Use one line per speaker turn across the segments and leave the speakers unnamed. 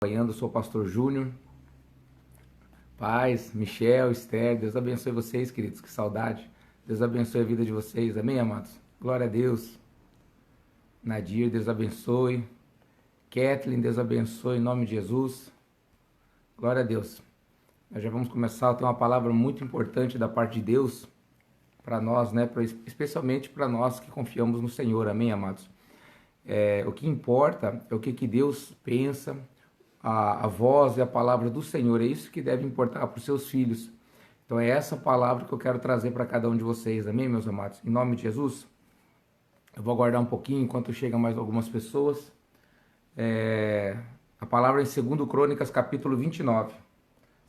Acompanhando, sou o pastor Júnior. Paz, Michel, Esther, Deus abençoe vocês, queridos, que saudade. Deus abençoe a vida de vocês, amém, amados? Glória a Deus. Nadir, Deus abençoe. Kathleen, Deus abençoe, em nome de Jesus. Glória a Deus. Nós já vamos começar, tem uma palavra muito importante da parte de Deus para nós, né? Especialmente para nós que confiamos no Senhor, amém, amados? O que importa é o que Deus pensa, a voz e a palavra do Senhor, é isso que deve importar para os seus filhos. Então é essa palavra que eu quero trazer para cada um de vocês, amém, meus amados? Em nome de Jesus, eu vou aguardar um pouquinho enquanto chegam mais algumas pessoas. A palavra é em 2 Crônicas, capítulo 29.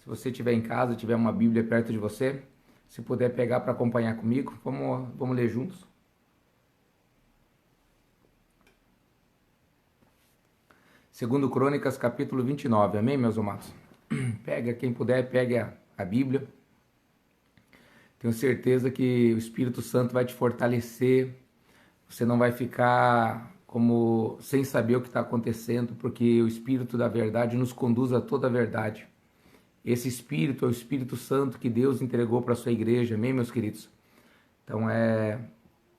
Se você estiver em casa, tiver uma Bíblia perto de você, se puder pegar para acompanhar comigo, vamos ler juntos. 2 Crônicas, capítulo 29, amém, meus amados? Pega, quem puder, pegue a Bíblia. Tenho certeza que o Espírito Santo vai te fortalecer. Você não vai ficar como sem saber o que está acontecendo, porque o Espírito da verdade nos conduz a toda a verdade. Esse Espírito é o Espírito Santo que Deus entregou para a sua igreja, amém, meus queridos? Então é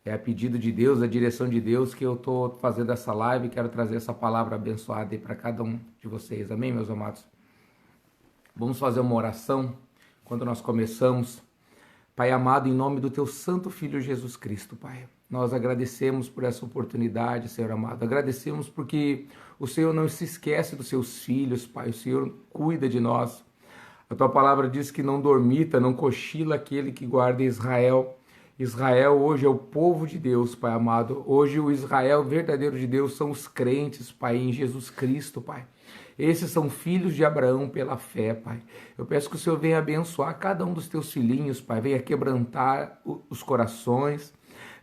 a pedido de Deus, a direção de Deus que eu estou fazendo essa live e quero trazer essa palavra abençoada aí para cada um de vocês. Amém, meus amados? Vamos fazer uma oração quando nós começamos. Pai amado, em nome do Teu Santo Filho Jesus Cristo, Pai, nós agradecemos por essa oportunidade, Senhor amado. Agradecemos porque o Senhor não se esquece dos Seus filhos, Pai. O Senhor cuida de nós. A Tua palavra diz que não dormita, não cochila aquele que guarda Israel. Israel hoje é o povo de Deus, Pai amado. Hoje o Israel verdadeiro de Deus são os crentes, Pai, em Jesus Cristo, Pai. Esses são filhos de Abraão pela fé, Pai. Eu peço que o Senhor venha abençoar cada um dos teus filhinhos, Pai. Venha quebrantar os corações.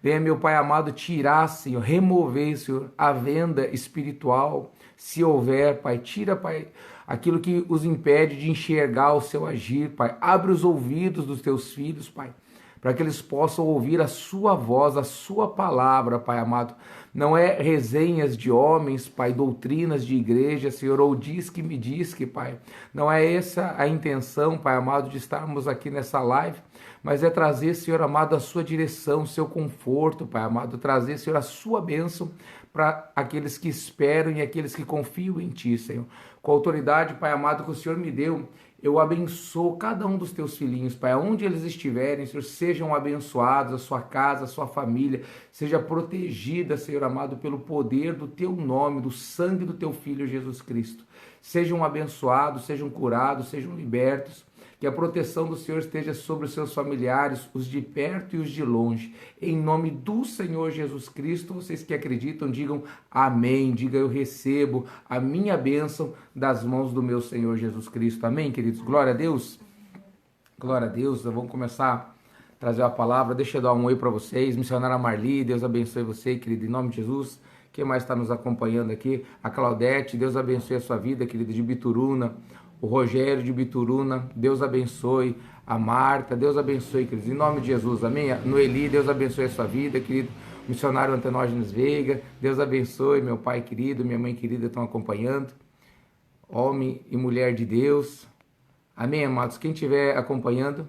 Venha, meu Pai amado, tirar, Senhor, remover, Senhor, a venda espiritual. Se houver, Pai, tira, Pai, aquilo que os impede de enxergar o seu agir, Pai. Abre os ouvidos dos teus filhos, Pai, para que eles possam ouvir a sua voz, a sua palavra, Pai amado. Não é resenhas de homens, Pai, doutrinas de igreja, Senhor, ou diz que me diz que, Pai. Não é essa a intenção, Pai amado, de estarmos aqui nessa live, mas é trazer, Senhor amado, a sua direção, o seu conforto, Pai amado, trazer, Senhor, a sua bênção para aqueles que esperam e aqueles que confiam em Ti, Senhor. Com a autoridade, Pai amado, que o Senhor me deu, eu abençoo cada um dos teus filhinhos, Pai, aonde eles estiverem, Senhor, sejam abençoados, a sua casa, a sua família, seja protegida, Senhor amado, pelo poder do teu nome, do sangue do teu Filho Jesus Cristo. Sejam abençoados, sejam curados, sejam libertos, que a proteção do Senhor esteja sobre os seus familiares, os de perto e os de longe. Em nome do Senhor Jesus Cristo, vocês que acreditam, digam amém. Diga, eu recebo a minha bênção das mãos do meu Senhor Jesus Cristo. Amém, queridos? Glória a Deus. Glória a Deus. Vamos começar a trazer a palavra. Deixa eu dar um oi para vocês. Missionária Marli, Deus abençoe você, querido, em nome de Jesus. Quem mais está nos acompanhando aqui? A Claudete, Deus abençoe a sua vida, querida, de Bituruna. O Rogério de Bituruna, Deus abençoe. A Marta, Deus abençoe, queridos, em nome de Jesus, amém? Noeli, Deus abençoe a sua vida, querido. O missionário Antenógenes Veiga, Deus abençoe, meu pai querido, minha mãe querida estão acompanhando. Homem e mulher de Deus, amém, amados? Quem estiver acompanhando,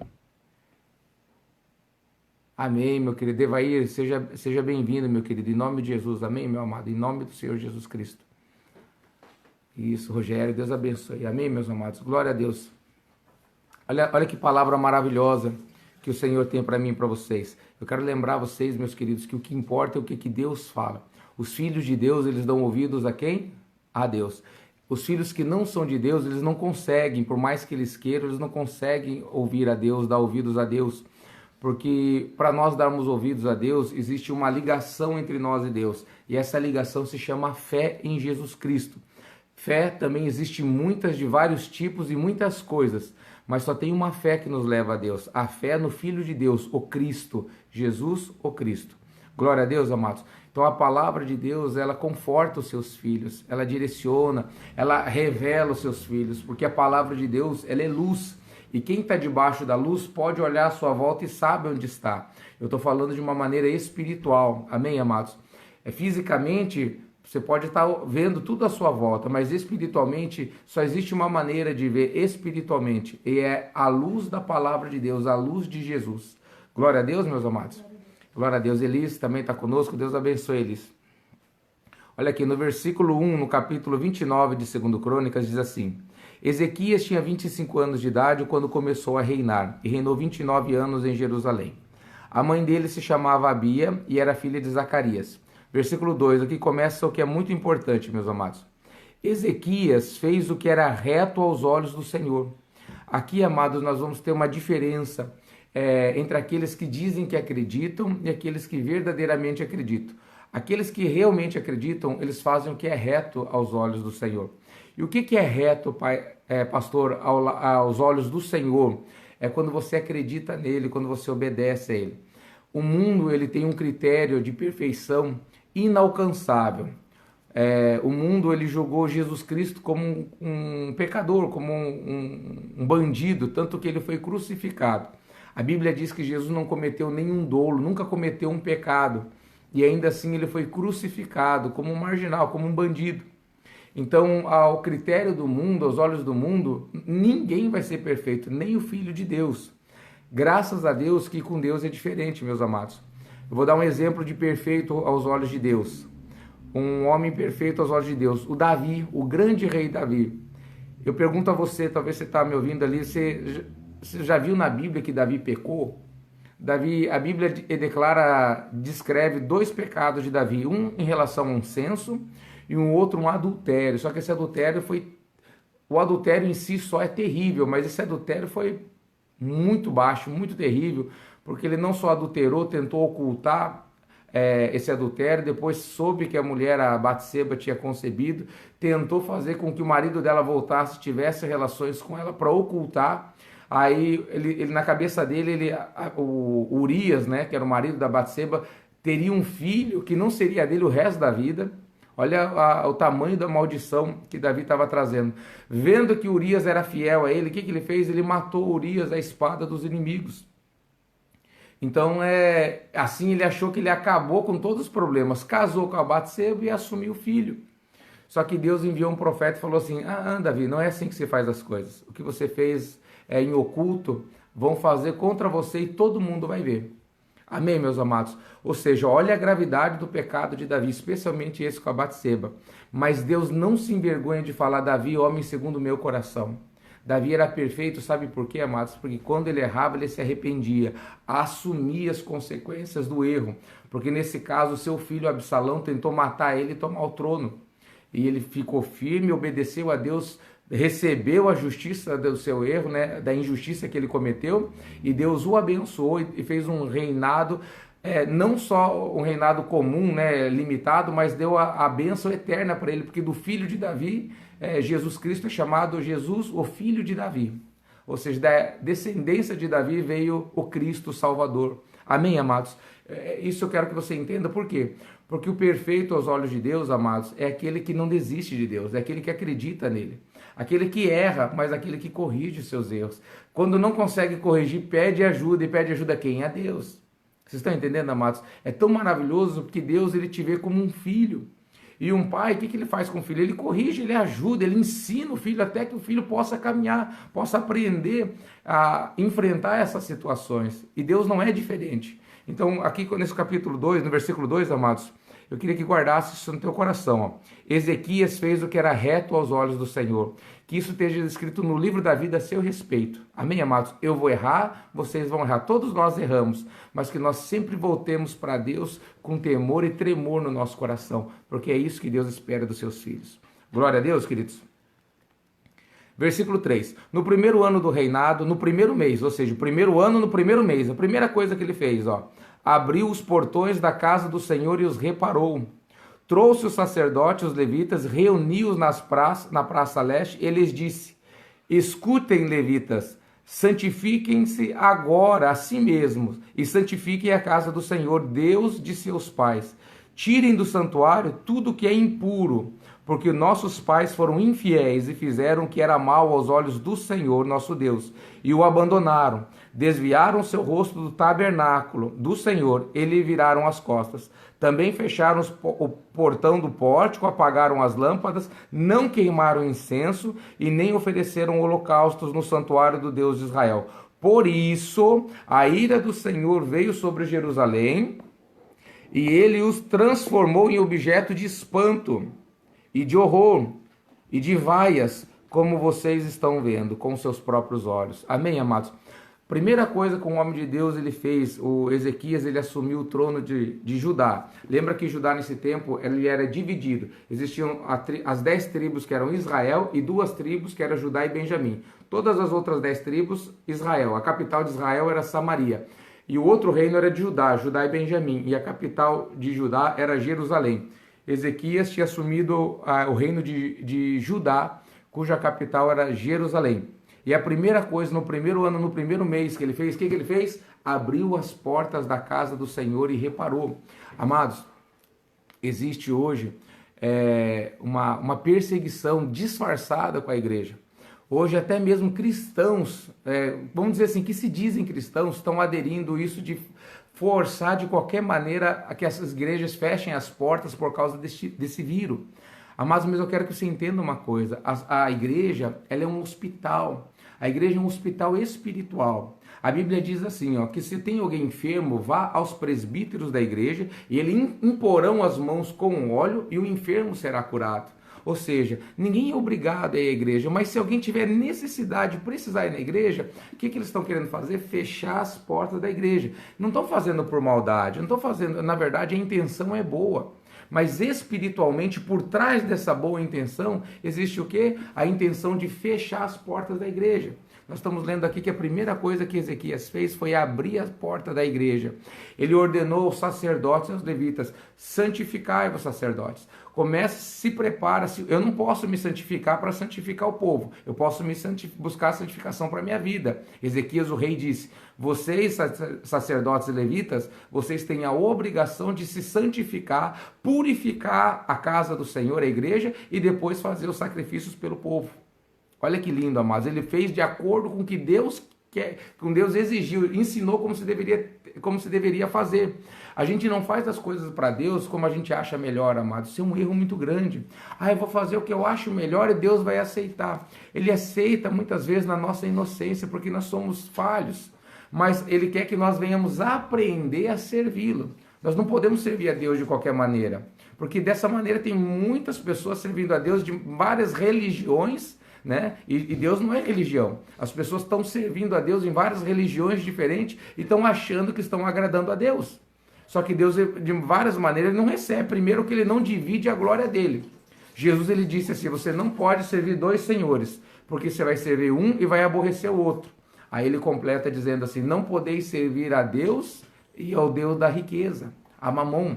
amém, meu querido. Evair, seja bem-vindo, meu querido, em nome de Jesus, amém, meu amado? Em nome do Senhor Jesus Cristo. Isso, Rogério, Deus abençoe. Amém, meus amados? Glória a Deus. Olha que palavra maravilhosa que o Senhor tem para mim e para vocês. Eu quero lembrar vocês, meus queridos, que o que importa é o que Deus fala. Os filhos de Deus, eles dão ouvidos a quem? A Deus. Os filhos que não são de Deus, eles não conseguem, por mais que eles queiram, eles não conseguem ouvir a Deus, dar ouvidos a Deus. Porque para nós darmos ouvidos a Deus, existe uma ligação entre nós e Deus. E essa ligação se chama fé em Jesus Cristo. Fé também existe muitas, de vários tipos e muitas coisas, mas só tem uma fé que nos leva a Deus, a fé no Filho de Deus, o Cristo, Jesus, o Cristo. Glória a Deus, amados. Então a palavra de Deus, ela conforta os seus filhos, ela direciona, ela revela os seus filhos, porque a palavra de Deus, ela é luz, e quem está debaixo da luz pode olhar à sua volta e sabe onde está. Eu estou falando de uma maneira espiritual, amém, amados? Fisicamente, Você pode estar vendo tudo à sua volta, mas espiritualmente só existe uma maneira de ver espiritualmente, e é a luz da palavra de Deus, a luz de Jesus. Glória a Deus, meus amados. Glória a Deus. Elis também está conosco, Deus abençoe Elis. Olha aqui, no versículo 1, no capítulo 29 de 2 Crônicas, diz assim: Ezequias tinha 25 anos de idade quando começou a reinar, e reinou 29 anos em Jerusalém. A mãe dele se chamava Abia e era filha de Zacarias. Versículo 2, aqui começa o que é muito importante, meus amados. Ezequias fez o que era reto aos olhos do Senhor. Aqui, amados, nós vamos ter uma diferença entre aqueles que dizem que acreditam e aqueles que verdadeiramente acreditam. Aqueles que realmente acreditam, eles fazem o que é reto aos olhos do Senhor. E o que é reto, pastor, aos olhos do Senhor? É quando você acredita nele, quando você obedece a ele. O mundo, ele tem um critério de perfeição inalcançável. O mundo, ele julgou Jesus Cristo como um pecador, como um bandido, tanto que ele foi crucificado. A Bíblia diz que Jesus não cometeu nenhum dolo, nunca cometeu um pecado, e ainda assim ele foi crucificado como um marginal, como um bandido. Então, ao critério do mundo, aos olhos do mundo, ninguém vai ser perfeito, nem o Filho de Deus. Graças a Deus que com Deus é diferente, meus amados. Eu vou dar um exemplo de perfeito aos olhos de Deus. Um homem perfeito aos olhos de Deus. O Davi, o grande rei Davi. Eu pergunto a você, talvez você está me ouvindo ali, você já viu na Bíblia que Davi pecou? A Bíblia descreve 2 pecados de Davi. Um em relação a um censo e um outro um adultério. Só que esse adultério o adultério em si só é terrível, mas esse adultério foi muito baixo, muito terrível, porque ele não só adulterou, tentou ocultar esse adultério, depois soube que a mulher, a Batseba, tinha concebido, tentou fazer com que o marido dela voltasse, tivesse relações com ela para ocultar. Aí, ele na cabeça dele, o Urias, né, que era o marido da Batseba, teria um filho que não seria dele o resto da vida. Olha o tamanho da maldição que Davi estava trazendo. Vendo que Urias era fiel a ele, o que ele fez? Ele matou Urias à espada dos inimigos. Então, assim ele achou que ele acabou com todos os problemas. Casou com a Batseba e assumiu o filho. Só que Deus enviou um profeta e falou assim: Davi, não é assim que se faz as coisas. O que você fez em oculto, vão fazer contra você e todo mundo vai ver. Amém, meus amados? Ou seja, olha a gravidade do pecado de Davi, especialmente esse com a Batseba. Mas Deus não se envergonha de falar: Davi, homem segundo o meu coração. Davi era perfeito, sabe por quê, amados? Porque quando ele errava, ele se arrependia, assumia as consequências do erro. Porque nesse caso, seu filho Absalão tentou matar ele e tomar o trono. E ele ficou firme, obedeceu a Deus, recebeu a justiça do seu erro, né, da injustiça que ele cometeu, e Deus o abençoou e fez um reinado, não só um reinado comum, né, limitado, mas deu a bênção eterna para ele, porque do filho de Davi, Jesus Cristo é chamado Jesus, o filho de Davi. Ou seja, da descendência de Davi veio o Cristo Salvador. Amém, amados? Isso eu quero que você entenda. Por quê? Porque o perfeito aos olhos de Deus, amados, é aquele que não desiste de Deus, é aquele que acredita nele. Aquele que erra, mas aquele que corrige os seus erros. Quando não consegue corrigir, pede ajuda. E pede ajuda a quem? A Deus. Vocês estão entendendo, amados? É tão maravilhoso porque Deus, ele te vê como um filho. E um pai, o que ele faz com o filho? Ele corrige, ele ajuda, ele ensina o filho até que o filho possa caminhar, possa aprender a enfrentar essas situações. E Deus não é diferente. Então, aqui nesse capítulo 2, no versículo 2, amados, eu queria que guardasse isso no teu coração. Ó. Ezequias fez o que era reto aos olhos do Senhor. Que isso esteja escrito no livro da vida a seu respeito. Amém, amados? Eu vou errar, vocês vão errar. Todos nós erramos. Mas que nós sempre voltemos para Deus com temor e tremor no nosso coração. Porque é isso que Deus espera dos seus filhos. Glória a Deus, queridos. Versículo 3. No primeiro ano do reinado, no primeiro mês, ou seja, o primeiro ano no primeiro mês, a primeira coisa que ele fez, abriu os portões da casa do Senhor e os reparou. Trouxe os sacerdotes, os levitas, reuniu-os na praça leste e lhes disse: escutem, levitas, santifiquem-se agora a si mesmos e santifiquem a casa do Senhor, Deus de seus pais. Tirem do santuário tudo que é impuro, porque nossos pais foram infiéis e fizeram o que era mal aos olhos do Senhor, nosso Deus, e o abandonaram. Desviaram seu rosto do tabernáculo do Senhor e lhe viraram as costas. Também fecharam o portão do pórtico, apagaram as lâmpadas, não queimaram incenso e nem ofereceram holocaustos no santuário do Deus de Israel. Por isso, a ira do Senhor veio sobre Jerusalém e ele os transformou em objeto de espanto e de horror e de vaias, como vocês estão vendo com seus próprios olhos. Amém, amados? Primeira coisa que o homem de Deus ele fez, o Ezequias, ele assumiu o trono de Judá. Lembra que Judá nesse tempo ele era dividido. Existiam as 10 tribos que eram Israel e 2 tribos que eram Judá e Benjamim. Todas as outras 10 tribos, Israel. A capital de Israel era Samaria. E o outro reino era de Judá, Judá e Benjamim. E a capital de Judá era Jerusalém. Ezequias tinha assumido o reino de Judá, cuja capital era Jerusalém. E a primeira coisa, no primeiro ano, no primeiro mês que ele fez, o que ele fez? Abriu as portas da casa do Senhor e reparou. Amados, existe hoje uma perseguição disfarçada com a igreja. Hoje até mesmo cristãos, vamos dizer assim, que se dizem cristãos, estão aderindo isso de forçar de qualquer maneira a que essas igrejas fechem as portas por causa desse vírus. Amados, mas eu quero que você entenda uma coisa, a igreja, ela é um hospital. A igreja é um hospital espiritual. A Bíblia diz assim, ó, que se tem alguém enfermo, vá aos presbíteros da igreja e eles imporão as mãos com óleo e o enfermo será curado. Ou seja, ninguém é obrigado a ir à igreja, mas se alguém tiver necessidade de precisar ir na igreja, o que eles estão querendo fazer? Fechar as portas da igreja. Não estão fazendo por maldade, não estão fazendo, na verdade a intenção é boa. Mas espiritualmente, por trás dessa boa intenção, existe o quê? A intenção de fechar as portas da igreja. Nós estamos lendo aqui que a primeira coisa que Ezequias fez foi abrir a porta da igreja. Ele ordenou aos sacerdotes e aos levitas, santificai-vos, sacerdotes. Se prepara, eu não posso me santificar para santificar o povo, eu posso buscar santificação para a minha vida. Ezequias, o rei, disse, vocês, sacerdotes e levitas, vocês têm a obrigação de se santificar, purificar a casa do Senhor, a igreja, e depois fazer os sacrifícios pelo povo. Olha que lindo, amados. Ele fez de acordo com o que Deus quer, com Deus exigiu, ensinou como se deveria fazer. A gente não faz as coisas para Deus como a gente acha melhor, amados. Isso é um erro muito grande. Eu vou fazer o que eu acho melhor e Deus vai aceitar. Ele aceita muitas vezes na nossa inocência, porque nós somos falhos. Mas Ele quer que nós venhamos aprender a servi-lo. Nós não podemos servir a Deus de qualquer maneira. Porque dessa maneira tem muitas pessoas servindo a Deus de várias religiões, né? E Deus não é religião. As pessoas estão servindo a Deus em várias religiões diferentes e estão achando que estão agradando a Deus. Só que Deus, de várias maneiras, ele não recebe. Primeiro que ele não divide a glória dele. Jesus, ele disse assim, você não pode servir 2 senhores, porque você vai servir um e vai aborrecer o outro. Aí ele completa dizendo assim, não podeis servir a Deus e ao Deus da riqueza, a Mamon.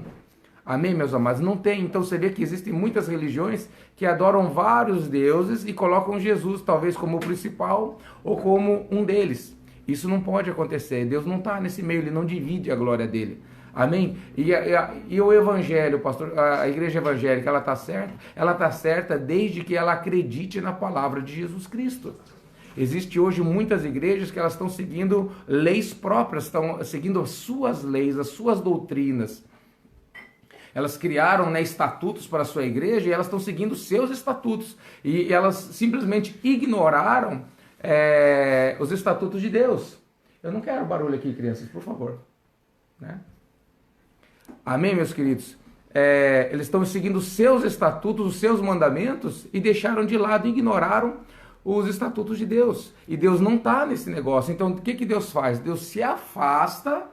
Amém, meus amados? Não tem. Então você vê que existem muitas religiões que adoram vários deuses e colocam Jesus talvez como o principal ou como um deles. Isso não pode acontecer. Deus não está nesse meio, ele não divide a glória dele. Amém? E o evangelho, pastor, a igreja evangélica, ela está certa? Ela está certa desde que ela acredite na palavra de Jesus Cristo. Existe hoje muitas igrejas que elas estão seguindo leis próprias, estão seguindo as suas leis, as suas doutrinas. Elas criaram, né, estatutos para a sua igreja e elas estão seguindo seus estatutos. E elas simplesmente ignoraram os estatutos de Deus. Eu não quero barulho aqui, crianças, por favor. Né? Amém, meus queridos? Eles estão seguindo os seus estatutos, os seus mandamentos e deixaram de lado, ignoraram os estatutos de Deus. E Deus não está nesse negócio. Então, o que Deus faz? Deus se afasta,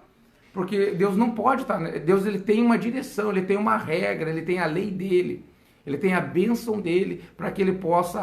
porque Deus não pode estar... Deus, ele tem uma direção, ele tem uma regra, ele tem a lei dele, ele tem a bênção dele, para que ele possa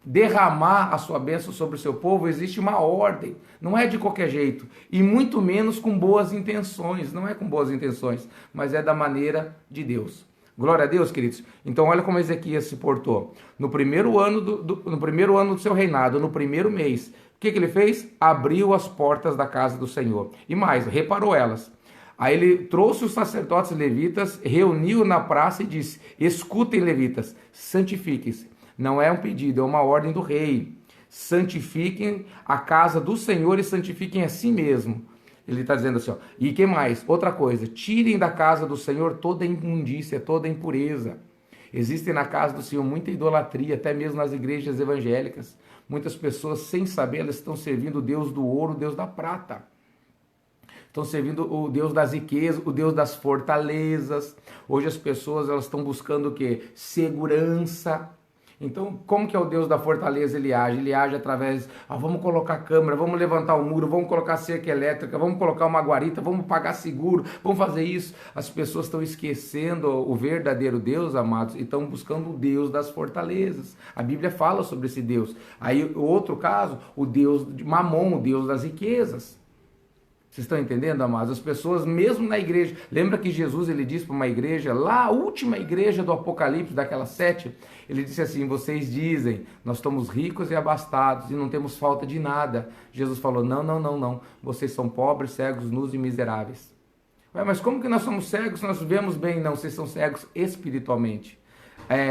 derramar a sua bênção sobre o seu povo. Existe uma ordem, não é de qualquer jeito, e muito menos com boas intenções, não é com boas intenções, mas é da maneira de Deus. Glória a Deus, queridos. Então olha como Ezequias se portou. No primeiro ano do seu reinado, no primeiro mês, o que ele fez? Abriu as portas da casa do Senhor. E mais, reparou elas. Aí ele trouxe os sacerdotes levitas, reuniu na praça e disse, escutem, levitas, santifiquem-se. Não é um pedido, é uma ordem do rei. santifiquem a casa do Senhor e santifiquem a si mesmo. Ele está dizendo assim, ó, e que mais? Outra coisa, tirem da casa do Senhor toda imundícia, toda impureza. Existe na casa do Senhor muita idolatria, até mesmo nas igrejas evangélicas. Muitas pessoas, sem saber, elas estão servindo o Deus do ouro, o Deus da prata. Estão servindo o Deus das riquezas, o Deus das fortalezas. Hoje as pessoas elas estão buscando o quê? Segurança. Então, como que é o Deus da fortaleza? Ele age? Ele age através, vamos colocar câmera, vamos levantar o muro, vamos colocar cerca elétrica, vamos colocar uma guarita, vamos pagar seguro, vamos fazer isso. As pessoas estão esquecendo o verdadeiro Deus, amados, e estão buscando o Deus das fortalezas. A Bíblia fala sobre esse Deus. Aí, o outro caso, o Deus de Mamon, o Deus das riquezas. Vocês estão entendendo, amados? As pessoas, mesmo na igreja, lembra que Jesus ele disse para uma igreja, lá a última igreja do Apocalipse, daquelas 7, ele disse assim, vocês dizem, nós estamos ricos e abastados e não temos falta de nada. Jesus falou, não, vocês são pobres, cegos, nus e miseráveis. Ué, mas como que nós somos cegos, nós vemos bem? Não, vocês são cegos espiritualmente.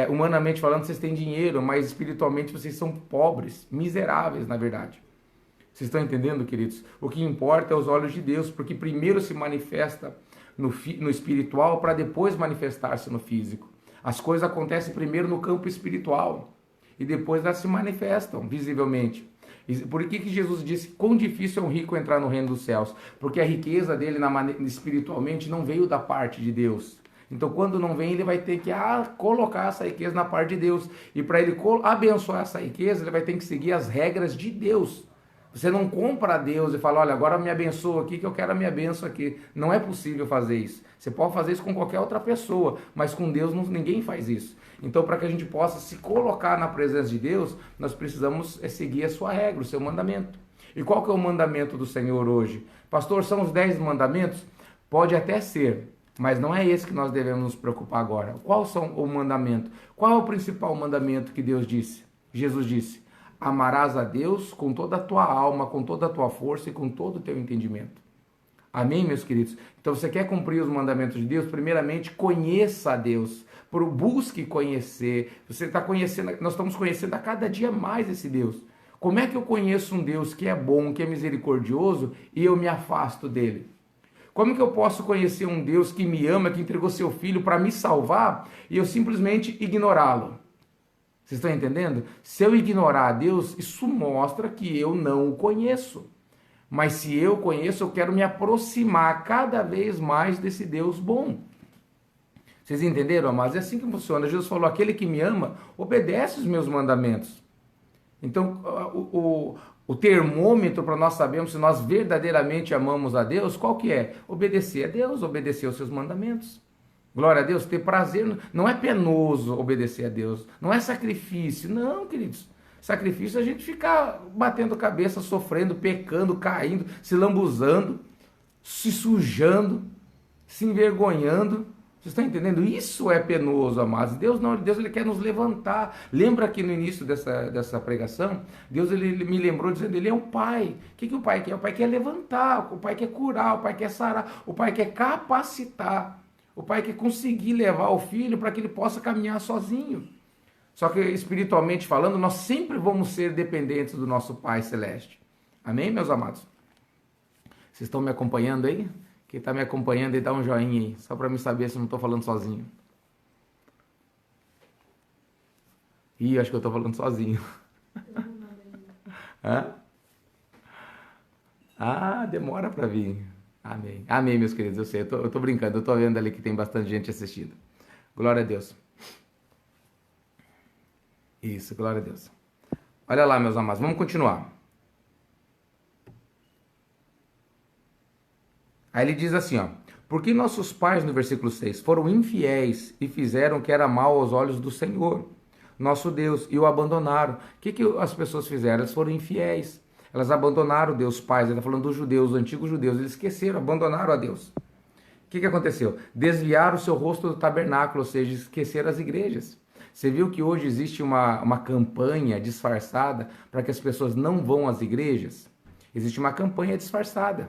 Humanamente falando, vocês têm dinheiro, mas espiritualmente vocês são pobres, miseráveis, na verdade. Vocês estão entendendo, queridos? O que importa é os olhos de Deus, porque primeiro se manifesta no espiritual para depois manifestar-se no físico. As coisas acontecem primeiro no campo espiritual e depois elas se manifestam visivelmente. Por que Jesus disse quão difícil é um rico entrar no reino dos céus? Porque a riqueza dele espiritualmente não veio da parte de Deus. Então, quando não vem, ele vai ter que colocar essa riqueza na parte de Deus. E para ele abençoar essa riqueza, ele vai ter que seguir as regras de Deus. Você não compra a Deus e fala, olha, agora me abençoa aqui que eu quero a minha bênção aqui. Não é possível fazer isso. Você pode fazer isso com qualquer outra pessoa, mas com Deus ninguém faz isso. Então, para que a gente possa se colocar na presença de Deus, nós precisamos seguir a sua regra, o seu mandamento. E qual que é o mandamento do Senhor hoje? Pastor, são os 10 mandamentos? Pode até ser, mas não é esse que nós devemos nos preocupar agora. Qual são o mandamento? Qual é o principal mandamento que Deus disse? Jesus disse. Amarás a Deus com toda a tua alma, com toda a tua força e com todo o teu entendimento. Amém, meus queridos? Então, você quer cumprir os mandamentos de Deus? Primeiramente, conheça a Deus. Busque conhecer. Você está conhecendo, nós estamos conhecendo a cada dia mais esse Deus. Como é que eu conheço um Deus que é bom, que é misericordioso e eu me afasto dele? Como que eu posso conhecer um Deus que me ama, que entregou seu filho para me salvar e eu simplesmente ignorá-lo? Vocês estão entendendo? Se eu ignorar a Deus, isso mostra que eu não o conheço. Mas se eu conheço, eu quero me aproximar cada vez mais desse Deus bom. Vocês entenderam, amados? É assim que funciona. Jesus falou, aquele que me ama, obedece os meus mandamentos. Então, o termômetro para nós sabermos se nós verdadeiramente amamos a Deus, qual que é? Obedecer a Deus, obedecer os seus mandamentos. Glória a Deus, ter prazer, não é penoso obedecer a Deus, não é sacrifício, não, queridos. Sacrifício é a gente ficar batendo cabeça, sofrendo, pecando, caindo, se lambuzando, se sujando, se envergonhando. Vocês estão entendendo? Isso é penoso, amados. Deus não, Deus ele quer nos levantar. Lembra que no início dessa pregação, Deus ele me lembrou dizendo, ele é um pai. O que o pai quer? O pai quer levantar, o pai quer curar, o pai quer sarar, o pai quer capacitar. O pai quer conseguir levar o filho para que ele possa caminhar sozinho. Só que espiritualmente falando, nós sempre vamos ser dependentes do nosso Pai Celeste. Amém, meus amados? Vocês estão me acompanhando aí? Quem está me acompanhando aí, dá um joinha aí, só para me saber se eu não estou falando sozinho. Ih, acho que eu estou falando sozinho. Hã? Demora para vir. Amém. Amém, meus queridos, eu sei, eu tô brincando, eu tô vendo ali que tem bastante gente assistindo. Glória a Deus. Isso, glória a Deus. Olha lá, meus amados, vamos continuar. Aí ele diz assim, ó, porque nossos pais, no versículo 6, foram infiéis e fizeram o que era mal aos olhos do Senhor, nosso Deus, e o abandonaram. O que as pessoas fizeram? Elas foram infiéis. Elas abandonaram Deus Pai, ele está falando dos judeus, os antigos judeus, eles esqueceram, abandonaram a Deus. O que aconteceu? Desviaram o seu rosto do tabernáculo, ou seja, esqueceram as igrejas. Você viu que hoje existe uma campanha disfarçada para que as pessoas não vão às igrejas? Existe uma campanha disfarçada.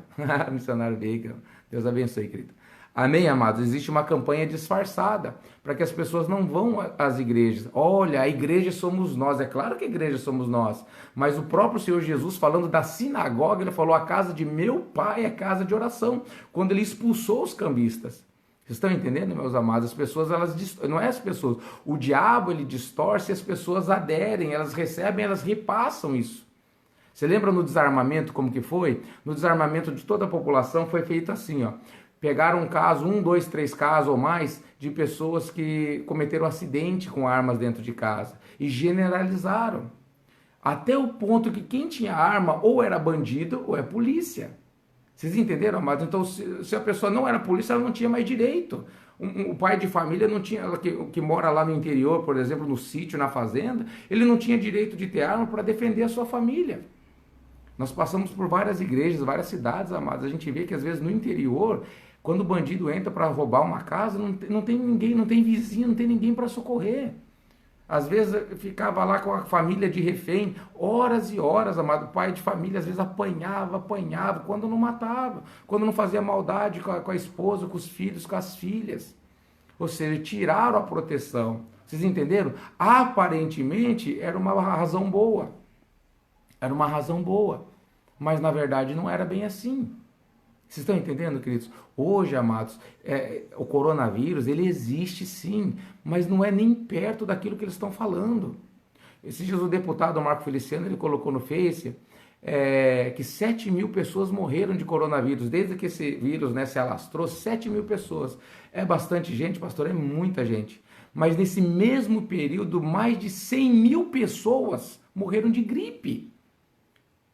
Missionário Bacon, Deus abençoe, querido. Amém, amados? Existe uma campanha disfarçada para que as pessoas não vão às igrejas. Olha, a igreja somos nós. É claro que a igreja somos nós. Mas o próprio Senhor Jesus, falando da sinagoga, ele falou: a casa de meu pai é casa de oração. Quando ele expulsou os cambistas. Vocês estão entendendo, meus amados? As pessoas, não é as pessoas. O diabo, ele distorce e as pessoas aderem. Elas recebem, elas repassam isso. Você lembra no desarmamento como que foi? No desarmamento de toda a população foi feito assim, ó. Pegaram um caso, 1, 2, 3 casos ou mais de pessoas que cometeram acidente com armas dentro de casa e generalizaram. Até o ponto que quem tinha arma ou era bandido ou é polícia. Vocês entenderam, amados? Então, se a pessoa não era polícia, ela não tinha mais direito. O pai de família não tinha, que mora lá no interior, por exemplo, no sítio, na fazenda, ele não tinha direito de ter arma para defender a sua família. Nós passamos por várias igrejas, várias cidades, amados. A gente vê que às vezes no interior, quando o bandido entra para roubar uma casa, não tem ninguém, não tem vizinho, não tem ninguém para socorrer. Às vezes ficava lá com a família de refém, horas e horas, amado. O pai de família às vezes apanhava, quando não matava, quando não fazia maldade com a esposa, com os filhos, com as filhas. Ou seja, tiraram a proteção. Vocês entenderam? Aparentemente era uma razão boa. Era uma razão boa. Mas na verdade não era bem assim. Vocês estão entendendo, queridos? Hoje, amados, o coronavírus, ele existe sim, mas não é nem perto daquilo que eles estão falando. Esses dias o deputado Marco Feliciano, ele colocou no Face que 7 mil pessoas morreram de coronavírus. Desde que esse vírus, né, se alastrou, 7 mil pessoas. É bastante gente, pastor, é muita gente. Mas nesse mesmo período, mais de 100 mil pessoas morreram de gripe.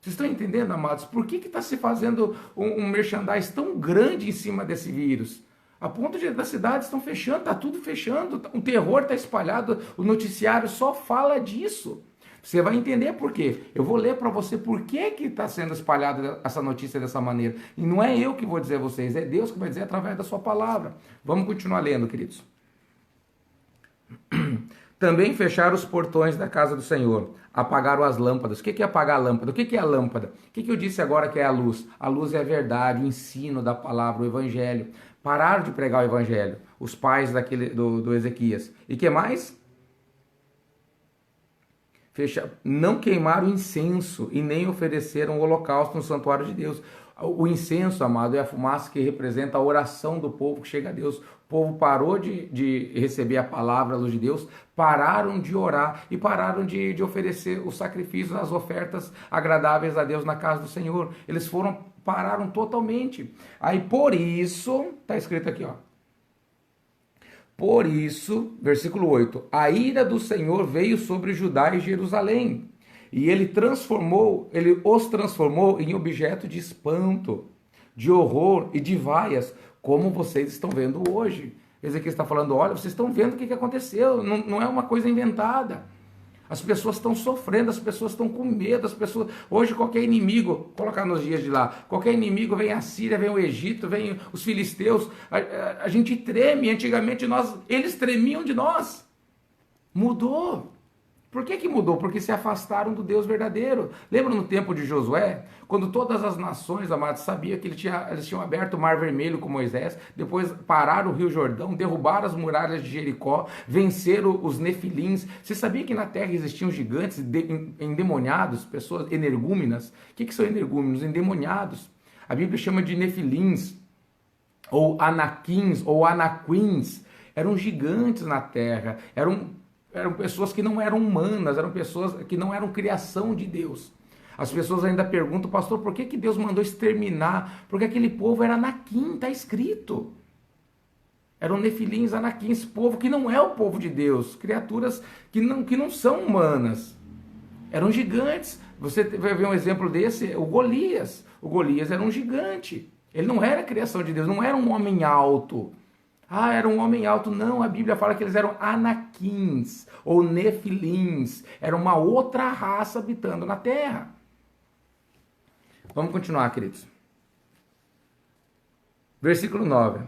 Vocês estão entendendo, amados? Por que está se fazendo um merchandising tão grande em cima desse vírus? A ponto de das cidades estão fechando, está tudo fechando, o terror está espalhado, o noticiário só fala disso. Você vai entender por quê. Eu vou ler para você por que está sendo espalhada essa notícia dessa maneira. E não é eu que vou dizer a vocês, é Deus que vai dizer através da sua palavra. Vamos continuar lendo, queridos. Também fecharam os portões da casa do Senhor, apagaram as lâmpadas. O que é apagar a lâmpada? O que é a lâmpada? O que eu disse agora que é a luz? A luz é a verdade, o ensino da palavra, o evangelho. Pararam de pregar o evangelho, os pais do Ezequias. E que mais? Não queimaram incenso e nem ofereceram holocausto no santuário de Deus. O incenso, amado, é a fumaça que representa a oração do povo que chega a Deus. O povo parou de receber a palavra, a luz de Deus, pararam de orar e pararam de oferecer os sacrifícios, as ofertas agradáveis a Deus na casa do Senhor. Eles pararam totalmente. Aí por isso, está escrito aqui, ó. Por isso, versículo 8, a ira do Senhor veio sobre Judá e Jerusalém, e ele os transformou em objeto de espanto, de horror e de vaias, como vocês estão vendo hoje. Ezequiel está falando, olha, vocês estão vendo o que aconteceu, não é uma coisa inventada. As pessoas estão sofrendo, as pessoas estão com medo, hoje qualquer inimigo, colocar nos dias de lá, qualquer inimigo, vem a Síria, vem o Egito, vem os filisteus, a gente treme. Antigamente eles tremiam de nós. Mudou. Por que mudou? Porque se afastaram do Deus verdadeiro. Lembra no tempo de Josué? Quando todas as nações, amados, sabiam que eles tinham aberto o Mar Vermelho com Moisés, depois pararam o Rio Jordão, derrubaram as muralhas de Jericó, venceram os nefilins. Você sabia que na terra existiam gigantes endemoniados, pessoas energúmenas? O que são energúmenos? Endemoniados. A Bíblia chama de nefilins, ou anaquins, ou anaquins. Eram gigantes na terra, eram pessoas que não eram humanas, eram pessoas que não eram criação de Deus. As pessoas ainda perguntam, pastor, por que Deus mandou exterminar? Porque aquele povo era anaquim, está escrito. Eram nefilins, anaquins, povo que não é o povo de Deus, criaturas que não são humanas. Eram gigantes. Você vai ver um exemplo desse, o Golias. O Golias era um gigante. Ele não era criação de Deus, não era um homem alto. Ah, era um homem alto. Não, a Bíblia fala que eles eram anaquins ou nefilins. Era uma outra raça habitando na terra. Vamos continuar, queridos. Versículo 9.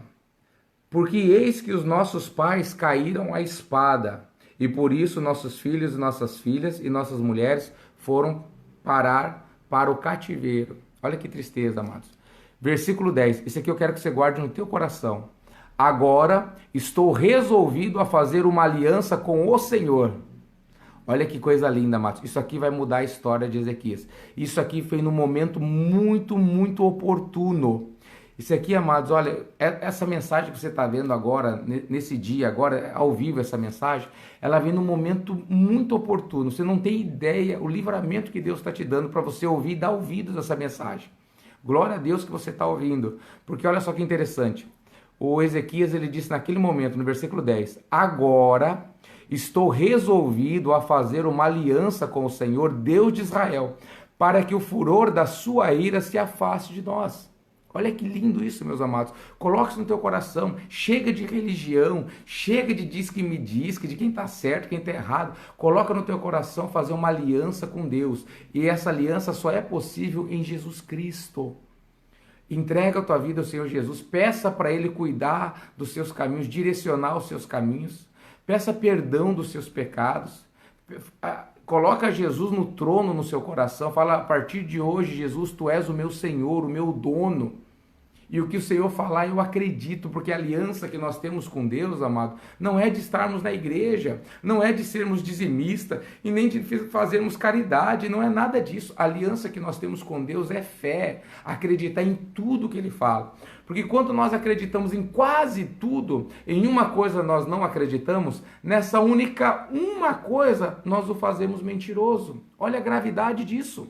Porque eis que os nossos pais caíram à espada, e por isso nossos filhos, nossas filhas e nossas mulheres foram parar para o cativeiro. Olha que tristeza, amados. Versículo 10. Esse aqui eu quero que você guarde no teu coração. Agora estou resolvido a fazer uma aliança com o Senhor. Olha que coisa linda, Matos. Isso aqui vai mudar a história de Ezequias. Isso aqui foi num momento muito, muito oportuno. Isso aqui, amados, olha, essa mensagem que você está vendo agora, nesse dia, agora, ao vivo essa mensagem, ela vem num momento muito oportuno. Você não tem ideia o livramento que Deus está te dando para você ouvir e dar ouvidos a essa mensagem. Glória a Deus que você está ouvindo. Porque olha só que interessante. O Ezequias, ele disse naquele momento, no versículo 10, agora estou resolvido a fazer uma aliança com o Senhor, Deus de Israel, para que o furor da sua ira se afaste de nós. Olha que lindo isso, meus amados. Coloque isso no teu coração. Chega de religião, chega de diz que me diz, que de quem está certo, quem está errado. Coloca no teu coração fazer uma aliança com Deus. E essa aliança só é possível em Jesus Cristo. Entrega a tua vida ao Senhor Jesus. Peça para Ele cuidar dos seus caminhos, direcionar os seus caminhos. Peça perdão dos seus pecados. Coloca Jesus no trono no seu coração. Fala, a partir de hoje, Jesus, Tu és o meu Senhor, o meu dono. E o que o Senhor falar, eu acredito, porque a aliança que nós temos com Deus, amado, não é de estarmos na igreja, não é de sermos dizimistas, e nem de fazermos caridade, não é nada disso. A aliança que nós temos com Deus é fé, acreditar em tudo que Ele fala. Porque quando nós acreditamos em quase tudo, em uma coisa nós não acreditamos, nessa única uma coisa nós o fazemos mentiroso. Olha a gravidade disso.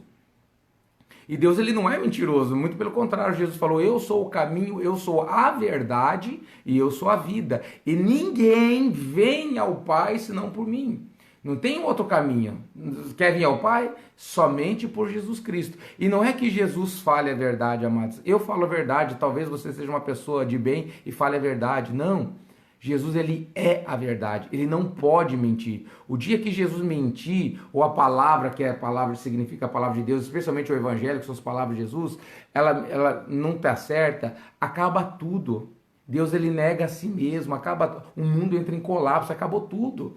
E Deus, ele não é mentiroso, muito pelo contrário. Jesus falou, eu sou o caminho, eu sou a verdade e eu sou a vida. E ninguém vem ao Pai senão por mim. Não tem outro caminho. Quer vir ao Pai? Somente por Jesus Cristo. E não é que Jesus fale a verdade, amados. Eu falo a verdade, talvez você seja uma pessoa de bem e fale a verdade. Não. Jesus, ele é a verdade, ele não pode mentir. O dia que Jesus mentir, ou a palavra, que é a palavra, significa a palavra de Deus, especialmente o evangelho, que são as palavras de Jesus, ela não está certa, acaba tudo. Deus, ele nega a si mesmo, acaba, o mundo entra em colapso, acabou tudo.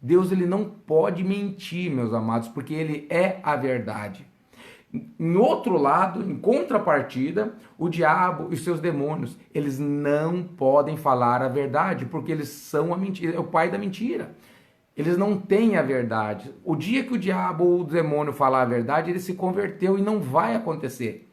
Deus, ele não pode mentir, meus amados, porque ele é a verdade. Em outro lado, em contrapartida, o diabo e seus demônios, eles não podem falar a verdade, porque eles são a mentira, é o pai da mentira. Eles não têm a verdade. O dia que o diabo ou o demônio falar a verdade, ele se converteu e não vai acontecer.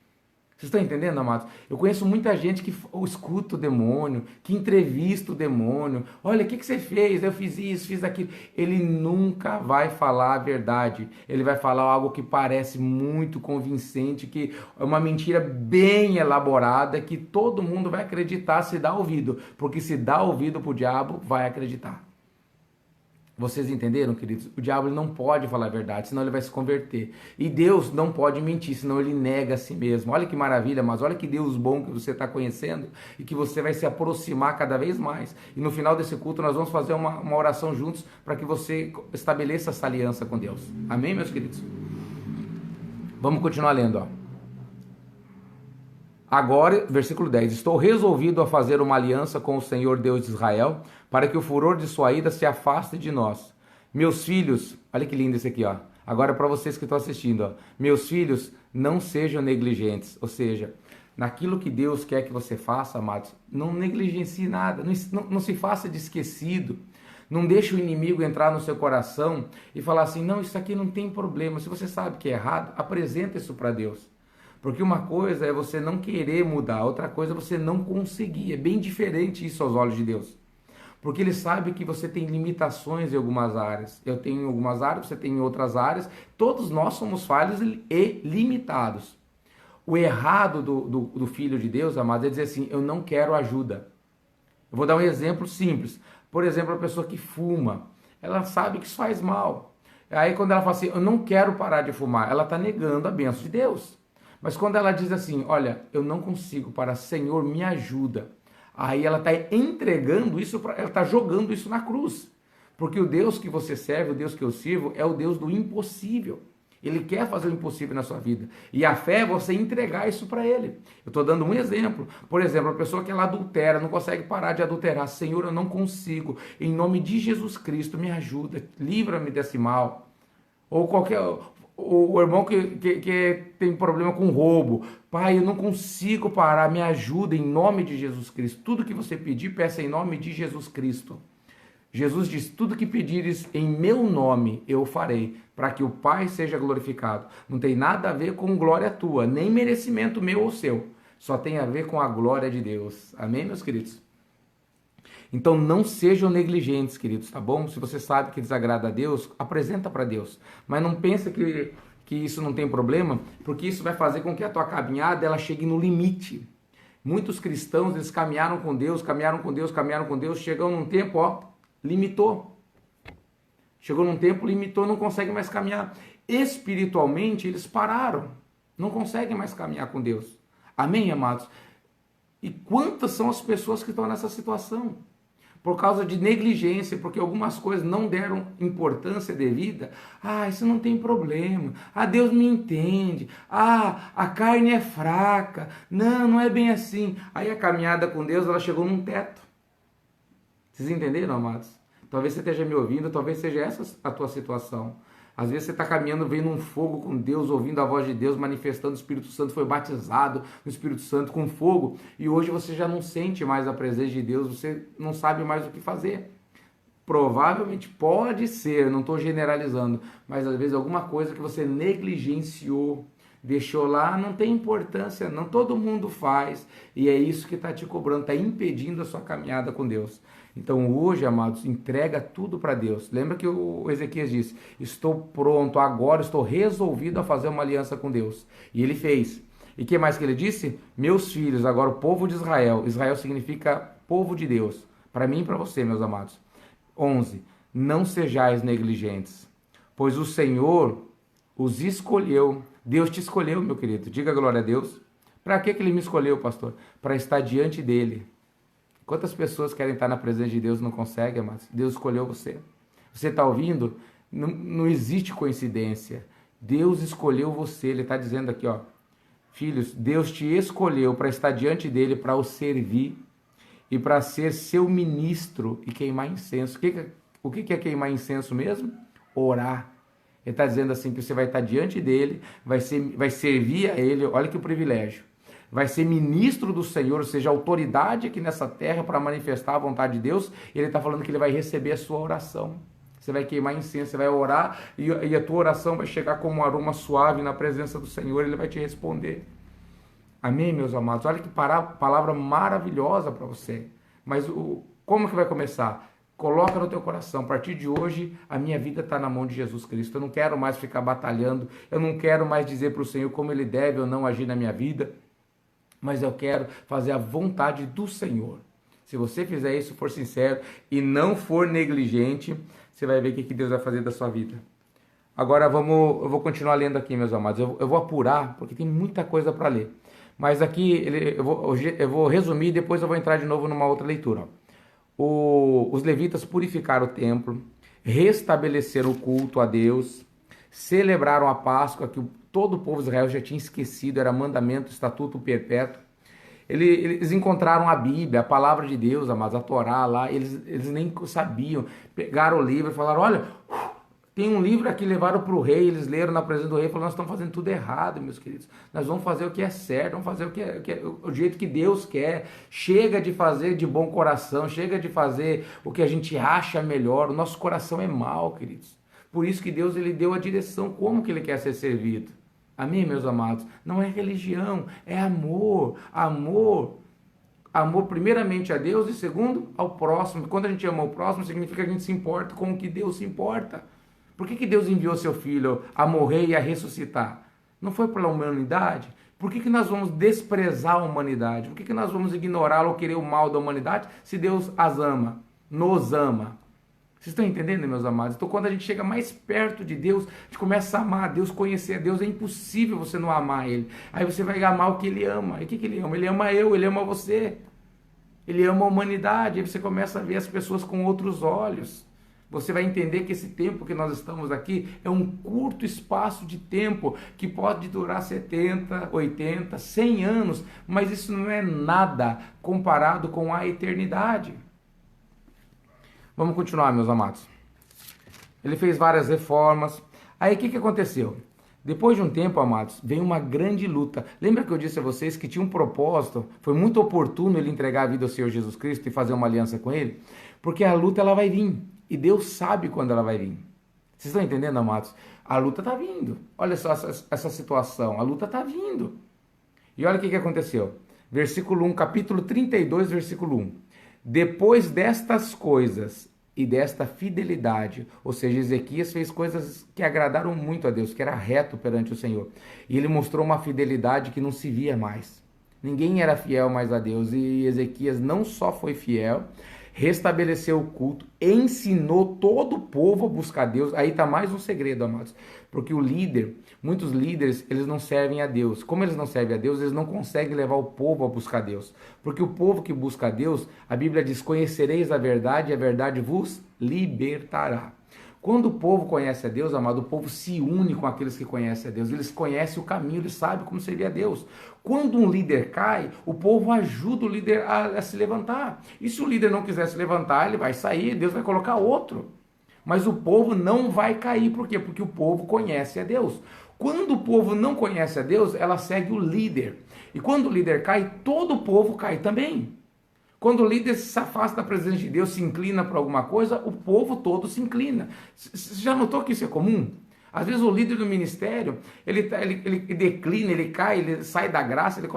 Vocês estão entendendo, amados? Eu conheço muita gente que escuta o demônio, que entrevista o demônio. Olha, o que você fez? Eu fiz isso, fiz aquilo. Ele nunca vai falar a verdade. Ele vai falar algo que parece muito convincente, que é uma mentira bem elaborada, que todo mundo vai acreditar se dá ouvido. Porque se dá ouvido para o diabo, vai acreditar. Vocês entenderam, queridos? O diabo não pode falar a verdade, senão ele vai se converter. E Deus não pode mentir, senão ele nega a si mesmo. Olha que maravilha, mas olha que Deus bom que você está conhecendo e que você vai se aproximar cada vez mais. E no final desse culto nós vamos fazer uma oração juntos para que você estabeleça essa aliança com Deus. Amém, meus queridos? Vamos continuar lendo, ó. Agora, versículo 10, estou resolvido a fazer uma aliança com o Senhor Deus de Israel, para que o furor de sua ira se afaste de nós. Meus filhos, olha que lindo esse aqui, ó. Agora para vocês que estão assistindo, ó. Meus filhos, não sejam negligentes, ou seja, naquilo que Deus quer que você faça, amados, não negligencie nada, não se faça de esquecido. Não deixe o inimigo entrar no seu coração e falar assim, não, isso aqui não tem problema. Se você sabe que é errado, apresenta isso para Deus. Porque uma coisa é você não querer mudar, outra coisa é você não conseguir. É bem diferente isso aos olhos de Deus. Porque Ele sabe que você tem limitações em algumas áreas. Eu tenho em algumas áreas, você tem em outras áreas. Todos nós somos falhos e limitados. O errado do Filho de Deus, amado, é dizer assim, eu não quero ajuda. Eu vou dar um exemplo simples. Por exemplo, a pessoa que fuma, ela sabe que isso faz mal. Aí quando ela fala assim, eu não quero parar de fumar, ela está negando a bênção de Deus. Mas quando ela diz assim, olha, eu não consigo parar, Senhor, me ajuda. Aí ela está entregando isso, ela está jogando isso na cruz. Porque o Deus que você serve, o Deus que eu sirvo, é o Deus do impossível. Ele quer fazer o impossível na sua vida. E a fé é você entregar isso para Ele. Eu estou dando um exemplo. Por exemplo, a pessoa que ela adultera, não consegue parar de adulterar. Senhor, eu não consigo. Em nome de Jesus Cristo, me ajuda. Livra-me desse mal. Ou qualquer... o irmão que tem problema com roubo. Pai, eu não consigo parar, me ajuda em nome de Jesus Cristo. Tudo que você pedir, peça em nome de Jesus Cristo. Jesus diz, tudo que pedires em meu nome, eu farei, para que o Pai seja glorificado. Não tem nada a ver com glória tua, nem merecimento meu ou seu. Só tem a ver com a glória de Deus. Amém, meus queridos? Então não sejam negligentes, queridos, tá bom? Se você sabe que desagrada a Deus, apresenta para Deus. Mas não pensa que isso não tem problema, porque isso vai fazer com que a tua caminhada ela chegue no limite. Muitos cristãos, eles caminharam com Deus, chegam num tempo, limitou. Chegou num tempo, limitou, não consegue mais caminhar. Espiritualmente, eles pararam. Não conseguem mais caminhar com Deus. Amém, amados? E quantas são as pessoas que estão nessa situação? Por causa de negligência, porque algumas coisas não deram importância devida. Isso não tem problema. Deus me entende. A carne é fraca. Não é bem assim. Aí a caminhada com Deus, ela chegou num teto. Vocês entenderam, amados? Talvez você esteja me ouvindo, talvez seja essa a tua situação. Às vezes você está caminhando, vendo um fogo com Deus, ouvindo a voz de Deus, manifestando o Espírito Santo, foi batizado no Espírito Santo com fogo, e hoje você já não sente mais a presença de Deus, você não sabe mais o que fazer. Provavelmente pode ser, não estou generalizando, mas às vezes alguma coisa que você negligenciou, deixou lá, não tem importância, não, todo mundo faz, e é isso que está te cobrando, está impedindo a sua caminhada com Deus. Então hoje, amados, entrega tudo para Deus. Lembra que o Ezequias disse, estou pronto, agora estou resolvido a fazer uma aliança com Deus. E ele fez. E o que mais que ele disse? Meus filhos, agora o povo de Israel. Israel significa povo de Deus. Para mim e para você, meus amados. 11. Não sejais negligentes, pois o Senhor os escolheu. Deus te escolheu, meu querido. Diga glória a Deus. Para que ele me escolheu, pastor? Para estar diante dele. Quantas pessoas querem estar na presença de Deus e não conseguem, mas Deus escolheu você. Você está ouvindo? Não existe coincidência. Deus escolheu você. Ele está dizendo aqui, filhos, Deus te escolheu para estar diante dele, para o servir e para ser seu ministro e queimar incenso. O que é queimar incenso mesmo? Orar. Ele está dizendo assim que você vai estar diante dele, vai servir a ele. Olha que privilégio. Vai ser ministro do Senhor, ou seja, autoridade aqui nessa terra para manifestar a vontade de Deus. Ele está falando que ele vai receber a sua oração. Você vai queimar incenso, você vai orar e a tua oração vai chegar como um aroma suave na presença do Senhor. Ele vai te responder. Amém, meus amados? Olha que palavra maravilhosa para você. Mas como que vai começar? Coloca no teu coração, a partir de hoje a minha vida está na mão de Jesus Cristo. Eu não quero mais ficar batalhando, eu não quero mais dizer para o Senhor como Ele deve ou não agir na minha vida. Mas eu quero fazer a vontade do Senhor. Se você fizer isso, for sincero e não for negligente, você vai ver o que Deus vai fazer da sua vida. Agora eu vou continuar lendo aqui, meus amados. Eu vou apurar, porque tem muita coisa para ler. Mas aqui eu vou resumir e depois eu vou entrar de novo numa outra leitura. Os levitas purificaram o templo, restabeleceram o culto a Deus, celebraram a Páscoa, que todo o povo de Israel já tinha esquecido, era mandamento, estatuto perpétuo. Eles encontraram a Bíblia, a palavra de Deus, amados, a Torá lá, eles nem sabiam. Pegaram o livro e falaram, olha, tem um livro aqui, levaram para o rei, eles leram na presença do rei e falaram, nós estamos fazendo tudo errado, meus queridos. Nós vamos fazer o que é certo, vamos fazer o jeito que Deus quer. Chega de fazer de bom coração, chega de fazer o que a gente acha melhor. O nosso coração é mau, queridos. Por isso que Deus ele deu a direção, como que ele quer ser servido. Amém, meus amados? Não é religião, é amor. Amor primeiramente a Deus e segundo ao próximo. Quando a gente ama o próximo, significa que a gente se importa com o que Deus se importa. Por que Deus enviou seu Filho a morrer e a ressuscitar? Não foi pela humanidade? Por que nós vamos desprezar a humanidade? Por que nós vamos ignorá-la ou querer o mal da humanidade se Deus as ama, nos ama? Vocês estão entendendo, meus amados? Então, quando a gente chega mais perto de Deus, a gente começa a amar a Deus, conhecer a Deus. É impossível você não amar Ele. Aí você vai amar o que Ele ama. E o que Ele ama? Ele ama eu, Ele ama você. Ele ama a humanidade. Aí você começa a ver as pessoas com outros olhos. Você vai entender que esse tempo que nós estamos aqui é um curto espaço de tempo que pode durar 70, 80, 100 anos, mas isso não é nada comparado com a eternidade. Vamos continuar, meus amados. Ele fez várias reformas. Aí o que aconteceu? Depois de um tempo, amados, vem uma grande luta. Lembra que eu disse a vocês que tinha um propósito? Foi muito oportuno ele entregar a vida ao Senhor Jesus Cristo e fazer uma aliança com ele? Porque a luta ela vai vir. E Deus sabe quando ela vai vir. Vocês estão entendendo, amados? A luta está vindo. Olha só essa situação. A luta está vindo. E olha o que aconteceu. Versículo 1, capítulo 32, versículo 1. Depois destas coisas e desta fidelidade, ou seja, Ezequias fez coisas que agradaram muito a Deus, que era reto perante o Senhor. E ele mostrou uma fidelidade que não se via mais. Ninguém era fiel mais a Deus. E Ezequias não só foi fiel, restabeleceu o culto, ensinou todo o povo a buscar Deus. Aí está mais um segredo, amados. Porque o líder, muitos líderes, eles não servem a Deus. Como eles não servem a Deus, eles não conseguem levar o povo a buscar Deus. Porque o povo que busca a Deus, a Bíblia diz, conhecereis a verdade e a verdade vos libertará. Quando o povo conhece a Deus, amado, o povo se une com aqueles que conhecem a Deus. Eles conhecem o caminho, eles sabem como servir a Deus. Quando um líder cai, o povo ajuda o líder a se levantar. E se o líder não quiser se levantar, ele vai sair, Deus vai colocar outro. Mas o povo não vai cair. Por quê? Porque o povo conhece a Deus. Quando o povo não conhece a Deus, ela segue o líder. E quando o líder cai, todo o povo cai também. Quando o líder se afasta da presença de Deus, se inclina para alguma coisa, o povo todo se inclina. Você já notou que isso é comum? Às vezes o líder do ministério, ele declina, ele cai, ele sai da graça, ele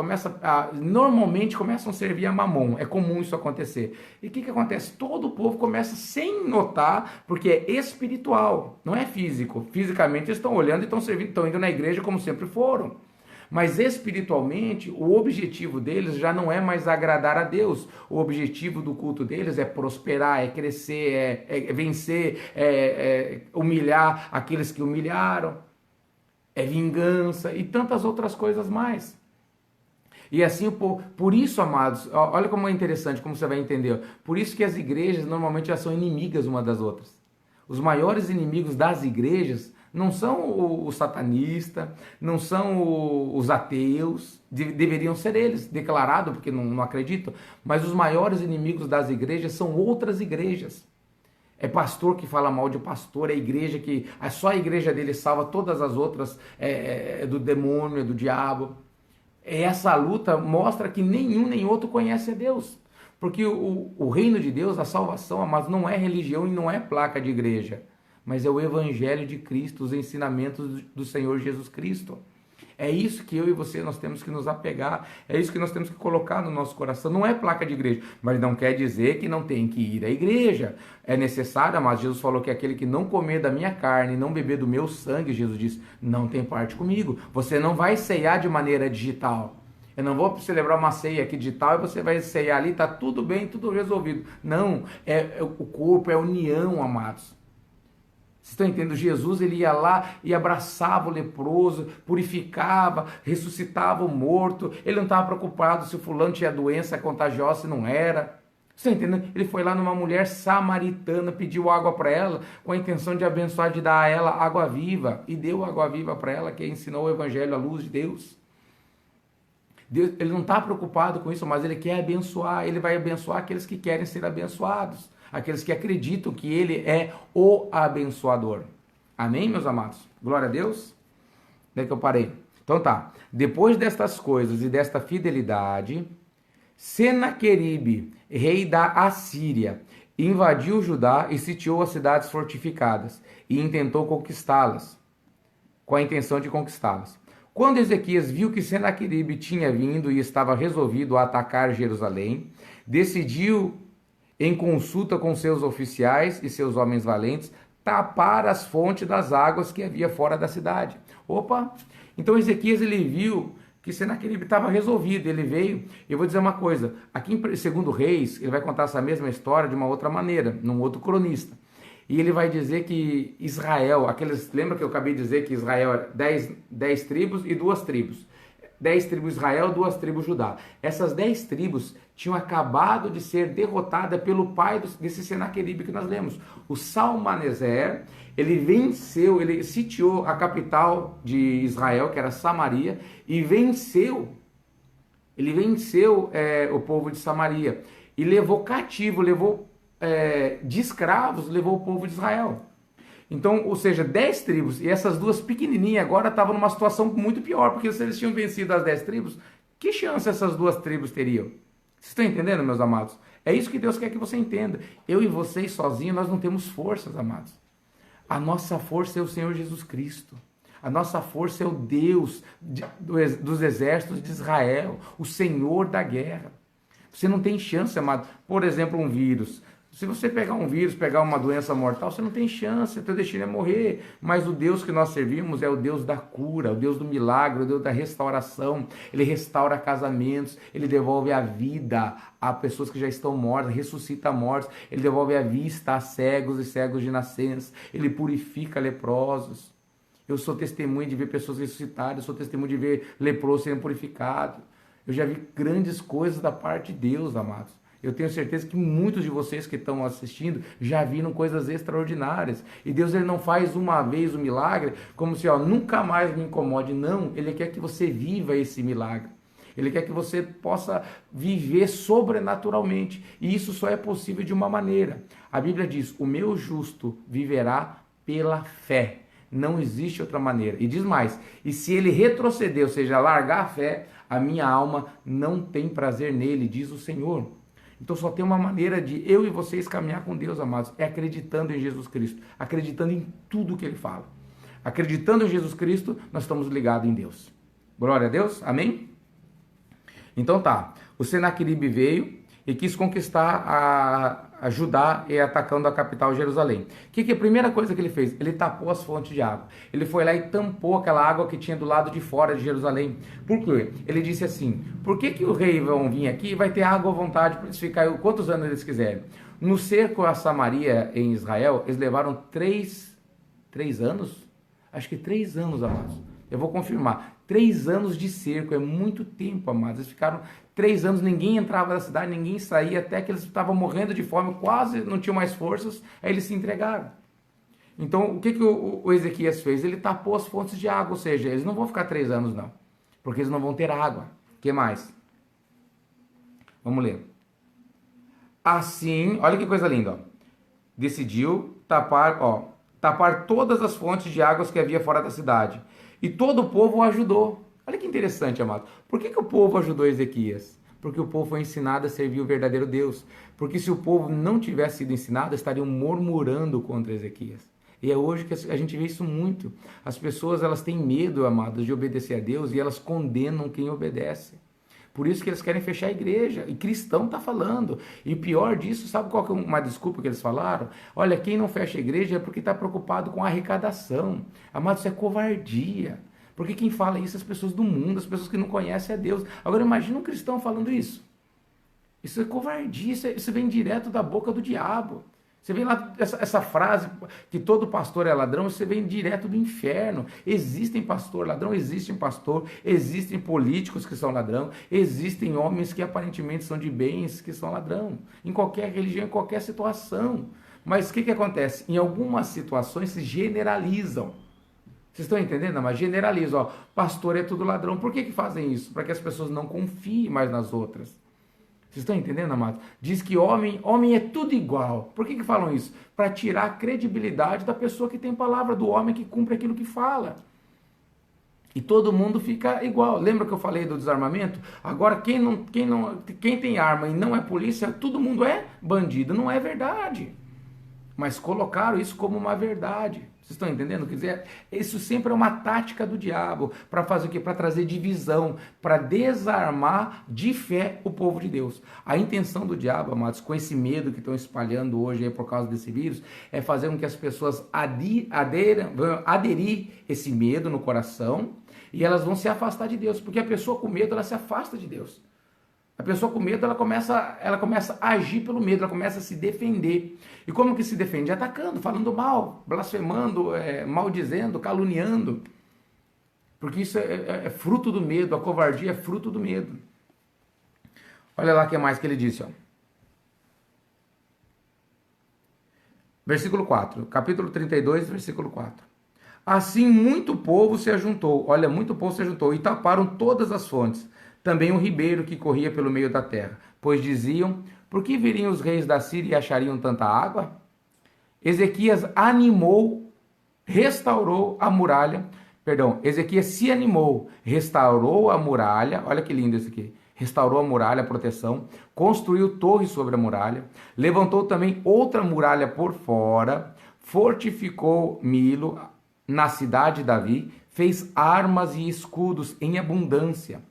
normalmente começam a servir a mamon. É comum isso acontecer. E o que acontece? Todo o povo começa sem notar, porque é espiritual, não é físico. Fisicamente eles estão olhando e estão servindo, estão indo na igreja como sempre foram. Mas espiritualmente, o objetivo deles já não é mais agradar a Deus. O objetivo do culto deles é prosperar, é crescer, é vencer, é humilhar aqueles que humilharam, é vingança e tantas outras coisas mais. E assim, por isso, amados, olha como é interessante, como você vai entender. Por isso que as igrejas normalmente já são inimigas uma das outras. Os maiores inimigos das igrejas não são o satanista, não são os ateus, deveriam ser eles, declarado, porque não acreditam, mas os maiores inimigos das igrejas são outras igrejas. É pastor que fala mal de pastor, é igreja que só a igreja dele salva, todas as outras é do demônio, é do diabo. Essa luta mostra que nenhum nem outro conhece a Deus. Porque o reino de Deus, a salvação, mas não é religião e não é placa de igreja, mas é o evangelho de Cristo, os ensinamentos do Senhor Jesus Cristo. É isso que eu e você nós temos que nos apegar, é isso que nós temos que colocar no nosso coração. Não é placa de igreja, mas não quer dizer que não tem que ir à igreja. É necessário, mas Jesus falou que aquele que não comer da minha carne e não beber do meu sangue, Jesus disse, não tem parte comigo. Você não vai ceiar de maneira digital. Eu não vou celebrar uma ceia aqui digital e você vai ceiar ali, está tudo bem, tudo resolvido. Não, o corpo, é a união, amados. Vocês estão entendendo? Jesus, ele ia lá e abraçava o leproso, purificava, ressuscitava o morto. Ele não estava preocupado se o fulano tinha doença contagiosa, se não era. Vocês estão entendendo? Ele foi lá numa mulher samaritana, pediu água para ela, com a intenção de abençoar, de dar a ela água viva. E deu água viva para ela, que ensinou o evangelho, a luz de Deus. Deus, ele não está preocupado com isso, mas ele quer abençoar. Ele vai abençoar aqueles que querem ser abençoados. Aqueles que acreditam que ele é o abençoador. Amém, meus amados? Glória a Deus. Onde é que eu parei? Então tá. Depois destas coisas e desta fidelidade, Senaqueribe, rei da Assíria, invadiu Judá e sitiou as cidades fortificadas e intentou conquistá-las, com a intenção de conquistá-las. Quando Ezequias viu que Senaqueribe tinha vindo e estava resolvido a atacar Jerusalém, decidiu, em consulta com seus oficiais e seus homens valentes, tapar as fontes das águas que havia fora da cidade. Opa! Então Ezequias, ele viu que Senaqueribe estava resolvido, ele veio. Eu vou dizer uma coisa, aqui em 2 Reis, ele vai contar essa mesma história de uma outra maneira, num outro cronista. E ele vai dizer que Israel, lembra que eu acabei de dizer que Israel era 10 tribos e 2 tribos. 10 tribos Israel, 2 tribos Judá. Essas 10 tribos tinham acabado de ser derrotadas pelo pai desse Senaqueribe que nós lemos. O Salmaneser, ele venceu, ele sitiou a capital de Israel, que era Samaria, e venceu o povo de Samaria. E levou cativo, de escravos, levou o povo de Israel. Então, ou seja, 10 tribos, e essas duas pequenininhas agora estavam numa situação muito pior, porque se eles tinham vencido as 10 tribos, que chance essas duas tribos teriam? Vocês estão entendendo, meus amados? É isso que Deus quer que você entenda. Eu e vocês sozinhos, nós não temos forças, amados. A nossa força é o Senhor Jesus Cristo. A nossa força é o Deus dos exércitos de Israel, o Senhor da guerra. Você não tem chance, amado. Por exemplo, um vírus. Se você pegar um vírus, pegar uma doença mortal, você não tem chance, teu destino é morrer. Mas o Deus que nós servimos é o Deus da cura, o Deus do milagre, o Deus da restauração. Ele restaura casamentos, ele devolve a vida a pessoas que já estão mortas, ressuscita mortos, ele devolve a vista a cegos e cegos de nascença, ele purifica leprosos. Eu sou testemunha de ver pessoas ressuscitadas, eu sou testemunha de ver leprosos sendo purificados. Eu já vi grandes coisas da parte de Deus, amados. Eu tenho certeza que muitos de vocês que estão assistindo já viram coisas extraordinárias. E Deus, ele não faz uma vez o milagre como se, nunca mais me incomode. Não, ele quer que você viva esse milagre. Ele quer que você possa viver sobrenaturalmente. E isso só é possível de uma maneira. A Bíblia diz, o meu justo viverá pela fé. Não existe outra maneira. E diz mais, e se ele retroceder, ou seja, largar a fé, a minha alma não tem prazer nele, diz o Senhor. Então só tem uma maneira de eu e vocês caminhar com Deus, amados, é acreditando em Jesus Cristo, acreditando em tudo que ele fala. Acreditando em Jesus Cristo, nós estamos ligados em Deus. Glória a Deus, amém? Então tá, o Senaqueribe veio e quis conquistar a Judá e atacando a capital Jerusalém. O que é a primeira coisa que ele fez? Ele tapou as fontes de água. Ele foi lá e tampou aquela água que tinha do lado de fora de Jerusalém. Por quê? Ele disse assim, por que o rei vão vir aqui e vai ter água à vontade para eles ficarem quantos anos eles quiserem? No cerco a Samaria em Israel, eles levaram 3 anos? Acho que 3 anos, amados. Eu vou confirmar. 3 anos de cerco, é muito tempo, amados. Eles ficaram 3 anos, ninguém entrava na cidade, ninguém saía, até que eles estavam morrendo de fome, quase não tinham mais forças, aí eles se entregaram. Então, o que o Ezequias fez? Ele tapou as fontes de água, ou seja, eles não vão ficar 3 anos não, porque eles não vão ter água. O que mais? Vamos ler. Assim, olha que coisa linda, ó. Decidiu tapar todas as fontes de águas que havia fora da cidade. E todo o povo o ajudou. Olha que interessante, amado. Por que o povo ajudou Ezequias? Porque o povo foi ensinado a servir o verdadeiro Deus. Porque se o povo não tivesse sido ensinado, estariam murmurando contra Ezequias. E é hoje que a gente vê isso muito. As pessoas, elas têm medo, amados, de obedecer a Deus e elas condenam quem obedece. Por isso que eles querem fechar a igreja. E cristão está falando. E pior disso, sabe qual que é uma desculpa que eles falaram? Olha, quem não fecha a igreja é porque está preocupado com a arrecadação. Amado, isso é covardia. Porque quem fala isso é as pessoas do mundo, as pessoas que não conhecem a Deus. Agora imagina um cristão falando isso. Isso é covardia, isso vem direto da boca do diabo. Você vê lá essa frase que todo pastor é ladrão, você vem direto do inferno. Existem pastor ladrão, existem políticos que são ladrão, existem homens que aparentemente são de bens que são ladrão. Em qualquer religião, em qualquer situação. Mas o que acontece? Em algumas situações se generalizam. Vocês estão entendendo? Mas generalizam. Pastor é tudo ladrão. Por que fazem isso? Para que as pessoas não confiem mais nas outras. Vocês estão entendendo, amados? Diz que homem é tudo igual. Por que falam isso? Para tirar a credibilidade da pessoa que tem palavra, do homem que cumpre aquilo que fala. E todo mundo fica igual. Lembra que eu falei do desarmamento? Agora, quem tem arma e não é polícia, todo mundo é bandido. Não é verdade. Mas colocaram isso como uma verdade. Vocês estão entendendo? Quer dizer, isso sempre é uma tática do diabo. Para fazer o quê? Para trazer divisão. Para desarmar de fé o povo de Deus. A intenção do diabo, amados, com esse medo que estão espalhando hoje aí por causa desse vírus, é fazer com que as pessoas aderir esse medo no coração e elas vão se afastar de Deus. Porque a pessoa com medo, ela se afasta de Deus. A pessoa com medo, ela começa a agir pelo medo, ela começa a se defender. E como que se defende? Atacando, falando mal, blasfemando, maldizendo, caluniando. Porque isso é fruto do medo, a covardia é fruto do medo. Olha lá o que mais que ele disse. Ó. Versículo 4, capítulo 32, versículo 4. Assim muito povo se ajuntou, e taparam todas as fontes. Também um ribeiro que corria pelo meio da terra, pois diziam, por que viriam os reis da Síria e achariam tanta água? Ezequias animou restaurou a muralha, perdão, Ezequias se animou, restaurou a muralha, olha que lindo isso aqui, restaurou a muralha, a proteção, construiu torres sobre a muralha, levantou também outra muralha por fora, fortificou Milo, na cidade de Davi, fez armas e escudos em abundância,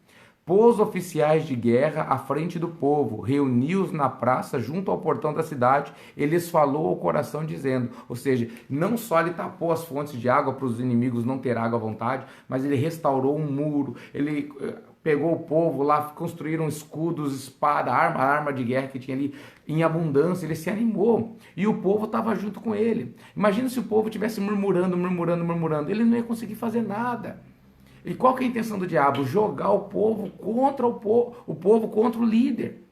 pôs oficiais de guerra à frente do povo, reuniu-os na praça junto ao portão da cidade, ele lhes falou ao coração dizendo, ou seja, não só ele tapou as fontes de água para os inimigos não ter água à vontade, mas ele restaurou um muro, ele pegou o povo lá, construíram escudos, espada, arma de guerra que tinha ali em abundância, ele se animou e o povo estava junto com ele. Imagina se o povo estivesse murmurando, ele não ia conseguir fazer nada. E qual que é a intenção do diabo? Jogar o povo contra o povo contra o líder.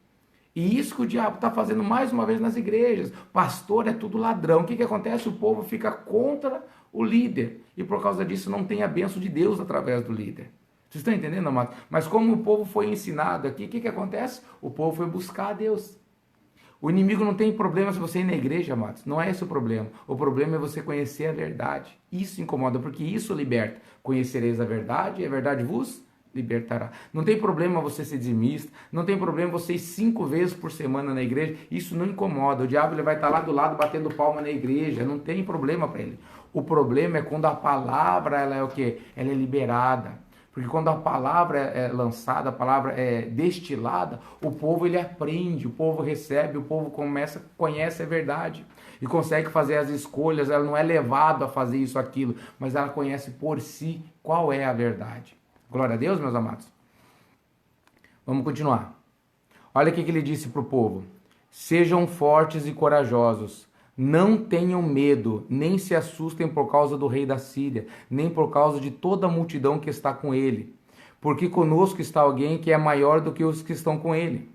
E isso que o diabo está fazendo mais uma vez nas igrejas. Pastor é tudo ladrão. O que acontece? O povo fica contra o líder. E por causa disso não tem a bênção de Deus através do líder. Vocês estão entendendo, amados? Mas como o povo foi ensinado aqui, o que acontece? O povo foi buscar a Deus. O inimigo não tem problema se você ir na igreja, amados. Não é esse o problema. O problema é você conhecer a verdade. Isso incomoda, porque isso liberta. Conhecereis a verdade e a verdade vos libertará. Não tem problema você ser dizimista. Não tem problema você ir 5 vezes por semana na igreja. Isso não incomoda. O diabo ele vai estar lá do lado batendo palma na igreja. Não tem problema para ele. O problema é quando a palavra ela é o quê? Ela é liberada. Porque quando a palavra é lançada, a palavra é destilada, o povo ele aprende, o povo recebe, o povo conhece a verdade e consegue fazer as escolhas. Ela não é levada a fazer isso, aquilo, mas ela conhece por si qual é a verdade. Glória a Deus, meus amados. Vamos continuar. Olha o que ele disse para o povo. Sejam fortes e corajosos. Não tenham medo, nem se assustem por causa do rei da Síria, nem por causa de toda a multidão que está com ele. Porque conosco está alguém que é maior do que os que estão com ele.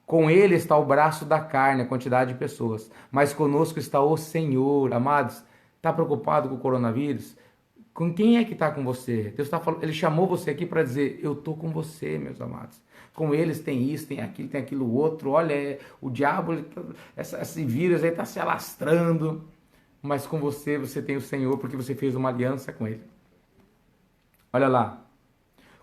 Com ele está o braço da carne, a quantidade de pessoas. Mas conosco está o Senhor. Amados, está preocupado com o coronavírus? Com quem é que está com você? Deus está falando, ele chamou você aqui para dizer, eu estou com você, meus amados. Com eles tem isso, tem aquilo outro. Olha, o diabo, esse vírus aí está se alastrando. Mas com você, você tem o Senhor, porque você fez uma aliança com ele. Olha lá.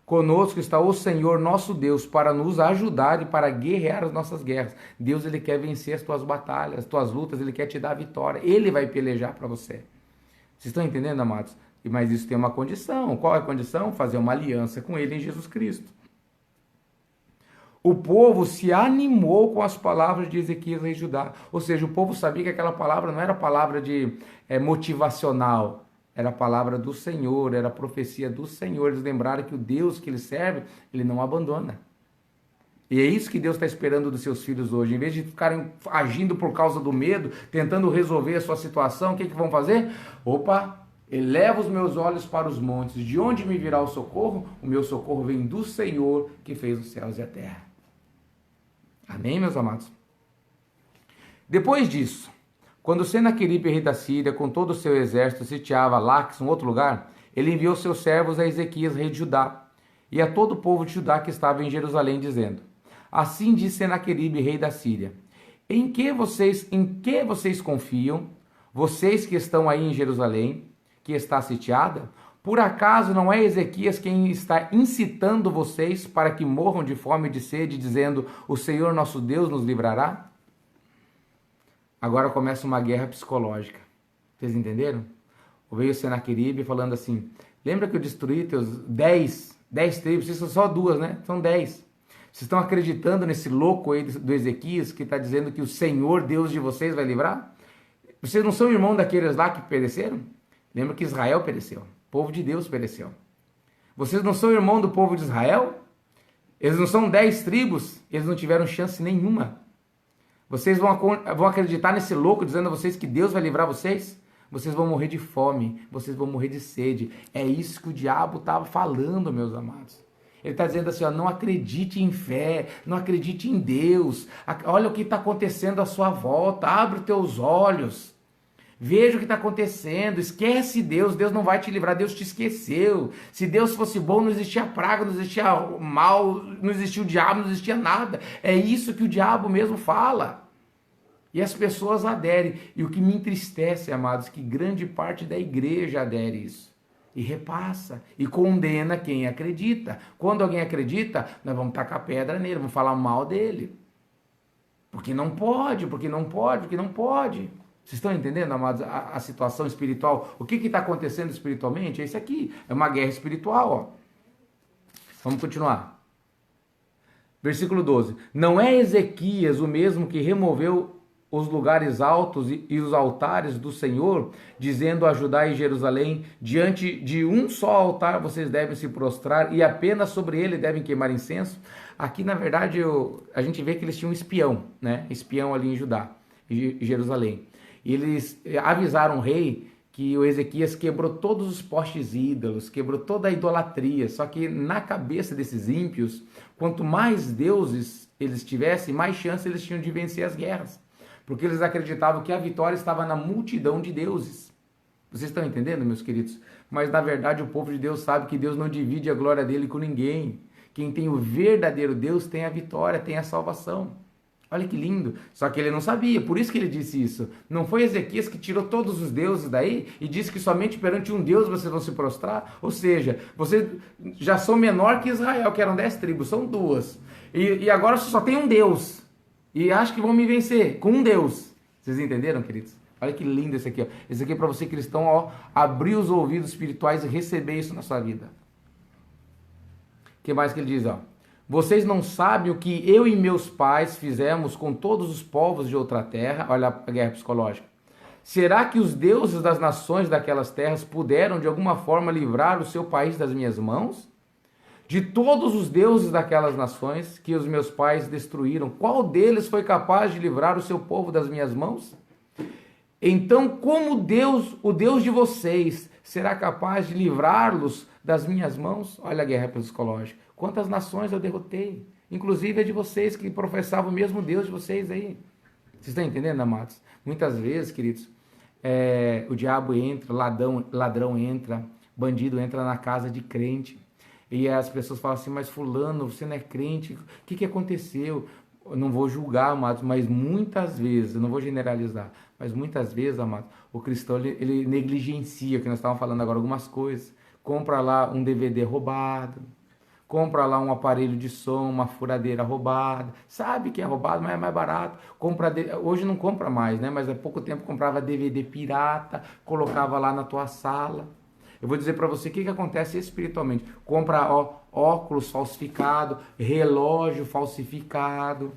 Conosco está o Senhor, nosso Deus, para nos ajudar e para guerrear as nossas guerras. Deus, ele quer vencer as tuas batalhas, as tuas lutas, ele quer te dar a vitória. Ele vai pelejar para você. Vocês estão entendendo, amados? Mas isso tem uma condição. Qual é a condição? Fazer uma aliança com ele em Jesus Cristo. O povo se animou com as palavras de Ezequias, rei de Judá. Ou seja, o povo sabia que aquela palavra não era palavra de motivacional. Era a palavra do Senhor, era a profecia do Senhor. Eles lembraram que o Deus que eles servem, ele não abandona. E é isso que Deus está esperando dos seus filhos hoje. Em vez de ficarem agindo por causa do medo, tentando resolver a sua situação, o que vão fazer? Opa, eleva os meus olhos para os montes. De onde me virá o socorro? O meu socorro vem do Senhor que fez os céus e a terra. Amém, meus amados? Depois disso, quando Senaqueribe, rei da Síria, com todo o seu exército, sitiava Laques, um outro lugar, ele enviou seus servos a Ezequias, rei de Judá, e a todo o povo de Judá que estava em Jerusalém, dizendo, assim diz Senaqueribe, rei da Síria, em que vocês confiam, vocês que estão aí em Jerusalém, que está sitiada? Por acaso não é Ezequias quem está incitando vocês para que morram de fome e de sede, dizendo, o Senhor nosso Deus nos livrará? Agora começa uma guerra psicológica. Vocês entenderam? Veio Senaqueribe falando assim, lembra que eu destruí teus 10 tribos? Vocês são só 2, né? São 10. Vocês estão acreditando nesse louco aí do Ezequias que está dizendo que o Senhor Deus de vocês vai livrar? Vocês não são irmão daqueles lá que pereceram? Lembra que Israel pereceu. O povo de Deus pereceu. Vocês não são irmão do povo de Israel? Eles não são 10 tribos? Eles não tiveram chance nenhuma. Vocês vão acreditar nesse louco dizendo a vocês que Deus vai livrar vocês? Vocês vão morrer de fome, vocês vão morrer de sede. É isso que o diabo estava falando, meus amados. Ele está dizendo assim, ó, não acredite em fé, não acredite em Deus. Olha o que está acontecendo à sua volta, abre os teus olhos. Veja o que está acontecendo, esquece Deus, Deus não vai te livrar, Deus te esqueceu. Se Deus fosse bom, não existia praga, não existia mal, não existia o diabo, não existia nada. É isso que o diabo mesmo fala. E as pessoas aderem. E o que me entristece, amados, que grande parte da igreja adere isso. E repassa. E condena quem acredita. Quando alguém acredita, nós vamos tacar pedra nele, vamos falar mal dele. Porque não pode, porque não pode, porque não pode. Vocês estão entendendo, amados, a situação espiritual? O que está acontecendo espiritualmente? É isso aqui. É uma guerra espiritual, ó. Vamos continuar. Versículo 12. Não é Ezequias o mesmo que removeu os lugares altos e os altares do Senhor, dizendo a Judá e Jerusalém, diante de um só altar vocês devem se prostrar e apenas sobre ele devem queimar incenso? Aqui, na verdade, a gente vê que eles tinham um espião, né? Espião ali em Judá e Jerusalém. E eles avisaram o rei que o Ezequias quebrou todos os postes ídolos, quebrou toda a idolatria. Só que na cabeça desses ímpios, quanto mais deuses eles tivessem, mais chance eles tinham de vencer as guerras. Porque eles acreditavam que a vitória estava na multidão de deuses. Vocês estão entendendo, meus queridos? Mas na verdade o povo de Deus sabe que Deus não divide a glória dele com ninguém. Quem tem o verdadeiro Deus tem a vitória, tem a salvação. Olha que lindo. Só que ele não sabia, por isso que ele disse isso. Não foi Ezequias que tirou todos os deuses daí e disse que somente perante um Deus vocês vão se prostrar? Ou seja, vocês já são menor que Israel, que eram 10 tribos, são 2. E agora só tem um Deus. E acho que vão me vencer com um Deus. Vocês entenderam, queridos? Olha que lindo esse aqui, ó. Esse aqui é para você cristão, ó, abrir os ouvidos espirituais e receber isso na sua vida. O que mais que ele diz, ó? Vocês não sabem o que eu e meus pais fizemos com todos os povos de outra terra? Olha a guerra psicológica. Será que os deuses das nações daquelas terras puderam de alguma forma livrar o seu país das minhas mãos? De todos os deuses daquelas nações que os meus pais destruíram, qual deles foi capaz de livrar o seu povo das minhas mãos? Então, como Deus, o Deus de vocês, será capaz de livrá-los das minhas mãos? Olha a guerra psicológica. Quantas nações eu derrotei, inclusive a de vocês que professavam o mesmo Deus de vocês aí. Vocês estão entendendo, amados? Muitas vezes, queridos, o diabo entra, ladrão entra, bandido entra na casa de crente. E as pessoas falam assim, mas fulano, você não é crente, o que aconteceu? Eu não vou julgar, amados, mas muitas vezes, eu não vou generalizar, mas muitas vezes, amados, o cristão ele negligencia, que nós estávamos falando agora algumas coisas, compra lá um DVD roubado, compra lá um aparelho de som, uma furadeira roubada, sabe que é roubado, mas é mais barato, hoje não compra mais, né? Mas há pouco tempo comprava DVD pirata, colocava lá na tua sala. Eu vou dizer para você o que acontece espiritualmente. Compra óculos falsificado, relógio falsificado.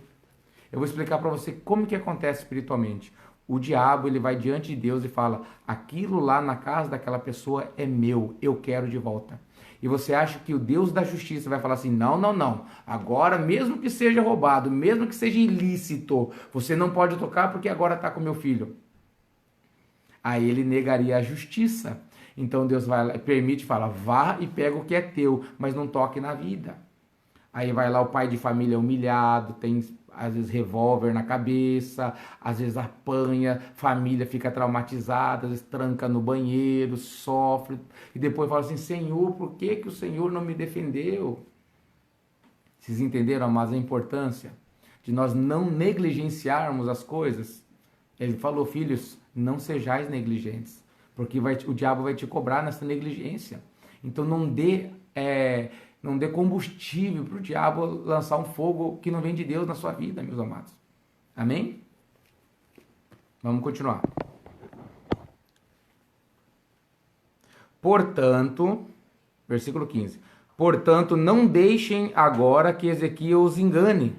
Eu vou explicar para você como que acontece espiritualmente. O diabo, ele vai diante de Deus e fala, aquilo lá na casa daquela pessoa é meu, eu quero de volta. E você acha que o Deus da justiça vai falar assim, não, agora mesmo que seja roubado, mesmo que seja ilícito, você não pode tocar porque agora está com meu filho. Aí ele negaria a justiça. Então Deus vai lá, permite, fala, vá e pega o que é teu, mas não toque na vida. Aí vai lá o pai de família humilhado, tem às vezes revólver na cabeça, às vezes apanha, família fica traumatizada, às vezes tranca no banheiro, sofre, e depois fala assim, Senhor, por que o Senhor não me defendeu? Vocês entenderam, amados, a importância de nós não negligenciarmos as coisas? Ele falou, filhos, não sejais negligentes, porque o diabo vai te cobrar nessa negligência. Então não dê combustível para o diabo lançar um fogo que não vem de Deus na sua vida, meus amados. Amém? Vamos continuar. Portanto, versículo 15. Portanto, não deixem agora que Ezequias os engane,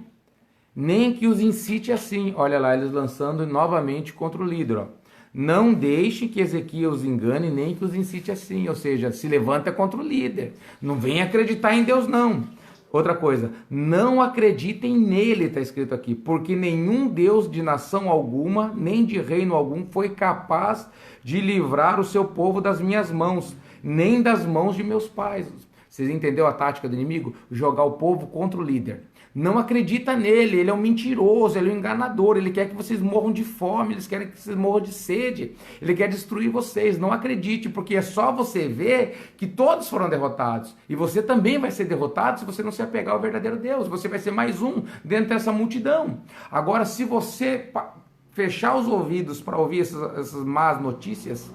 nem que os incite assim. Olha lá, eles lançando novamente contra o líder, ó. Não deixe que Ezequias os engane, nem que os incite assim. Ou seja, se levanta contra o líder. Não vem acreditar em Deus, não. Outra coisa, não acreditem nele, está escrito aqui. Porque nenhum Deus de nação alguma, nem de reino algum, foi capaz de livrar o seu povo das minhas mãos, nem das mãos de meus pais. Vocês entenderam a tática do inimigo? Jogar o povo contra o líder. Não acredita nele, ele é um mentiroso, ele é um enganador, ele quer que vocês morram de fome, eles querem que vocês morram de sede, ele quer destruir vocês. Não acredite, porque é só você ver que todos foram derrotados, e você também vai ser derrotado se você não se apegar ao verdadeiro Deus, você vai ser mais um dentro dessa multidão. Agora, se você fechar os ouvidos para ouvir essas más notícias?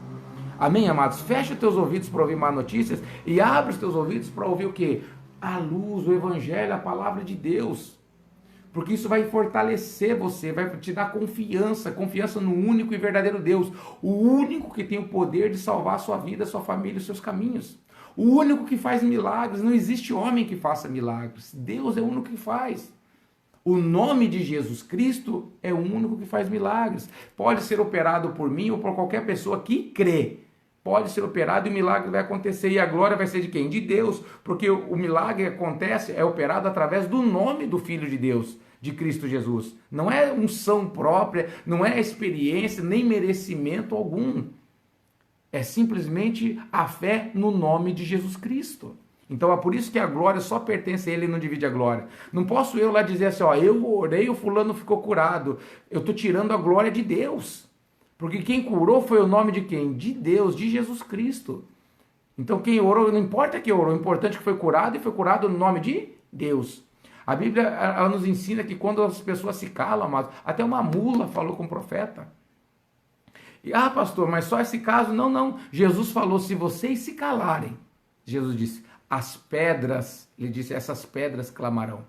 Amém, amados? Fecha os teus ouvidos para ouvir más notícias e abre os teus ouvidos para ouvir o quê? A luz, o evangelho, a palavra de Deus. Porque isso vai fortalecer você, vai te dar confiança, confiança no único e verdadeiro Deus, o único que tem o poder de salvar a sua vida, a sua família, os seus caminhos. O único que faz milagres, não existe homem que faça milagres, Deus é o único que faz. O nome de Jesus Cristo é o único que faz milagres. Pode ser operado por mim ou por qualquer pessoa que crê. Pode ser operado e o milagre vai acontecer. E a glória vai ser de quem? De Deus. Porque o milagre acontece, é operado através do nome do Filho de Deus, de Cristo Jesus. Não é unção própria, não é experiência, nem merecimento algum. É simplesmente a fé no nome de Jesus Cristo. Então é por isso que a glória só pertence a Ele e não divide a glória. Não posso eu lá dizer assim, ó, eu orei, o fulano ficou curado. Eu estou tirando a glória de Deus. Porque quem curou foi o nome de quem? De Deus, de Jesus Cristo. Então quem orou, não importa quem orou, o importante é que foi curado e foi curado no nome de Deus. A Bíblia ela nos ensina que quando as pessoas se calam, amados, até uma mula falou com o profeta. E, pastor, mas só esse caso? Não, não. Jesus falou, se vocês se calarem, Jesus disse, as pedras, ele disse, essas pedras clamarão.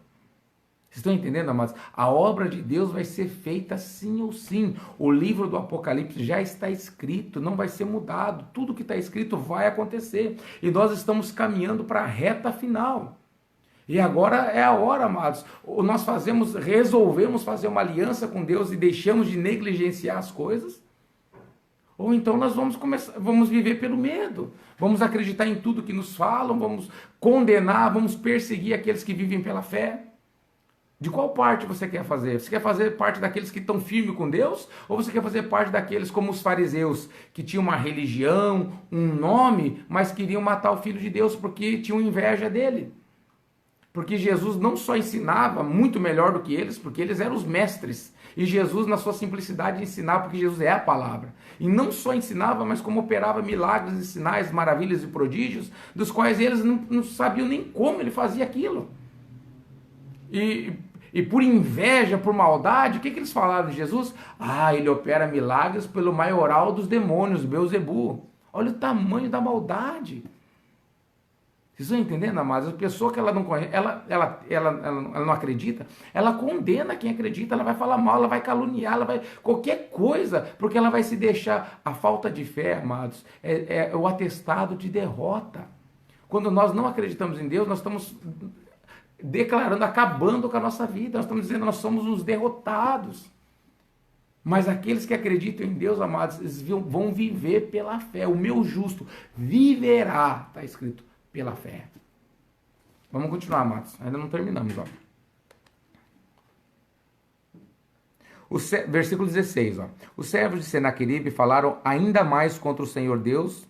Vocês estão entendendo, amados? A obra de Deus vai ser feita sim ou sim. O livro do Apocalipse já está escrito, não vai ser mudado. Tudo que está escrito vai acontecer. E nós estamos caminhando para a reta final. E agora é a hora, amados. Nós resolvemos fazer uma aliança com Deus e deixamos de negligenciar as coisas. Ou então nós vamos viver pelo medo, vamos acreditar em tudo que nos falam, vamos condenar, vamos perseguir aqueles que vivem pela fé. De qual parte você quer fazer? Você quer fazer parte daqueles que estão firmes com Deus? Ou você quer fazer parte daqueles como os fariseus, que tinham uma religião, um nome, mas queriam matar o Filho de Deus porque tinham inveja dele? Porque Jesus não só ensinava muito melhor do que eles, porque eles eram os mestres. E Jesus, na sua simplicidade, ensinava, porque Jesus é a palavra. E não só ensinava, mas como operava milagres e sinais, maravilhas e prodígios, dos quais eles não sabiam nem como ele fazia aquilo. E por inveja, por maldade, o que eles falaram de Jesus? Ele opera milagres pelo maioral dos demônios, Beelzebu. Olha o tamanho da maldade. Vocês estão entendendo, amados? A pessoa que ela não conhece, ela não acredita, ela condena quem acredita, ela vai falar mal, ela vai caluniar, ela vai qualquer coisa, porque ela vai se deixar. A falta de fé, amados, é o atestado de derrota. Quando nós não acreditamos em Deus, nós estamos declarando, acabando com a nossa vida, nós estamos dizendo que nós somos uns derrotados. Mas aqueles que acreditam em Deus, amados, eles vão viver pela fé. O meu justo viverá, está escrito, pela fé. Vamos continuar, amados. Ainda não terminamos, ó. Versículo 16, ó. Os servos de Senaqueribe falaram ainda mais contra o Senhor Deus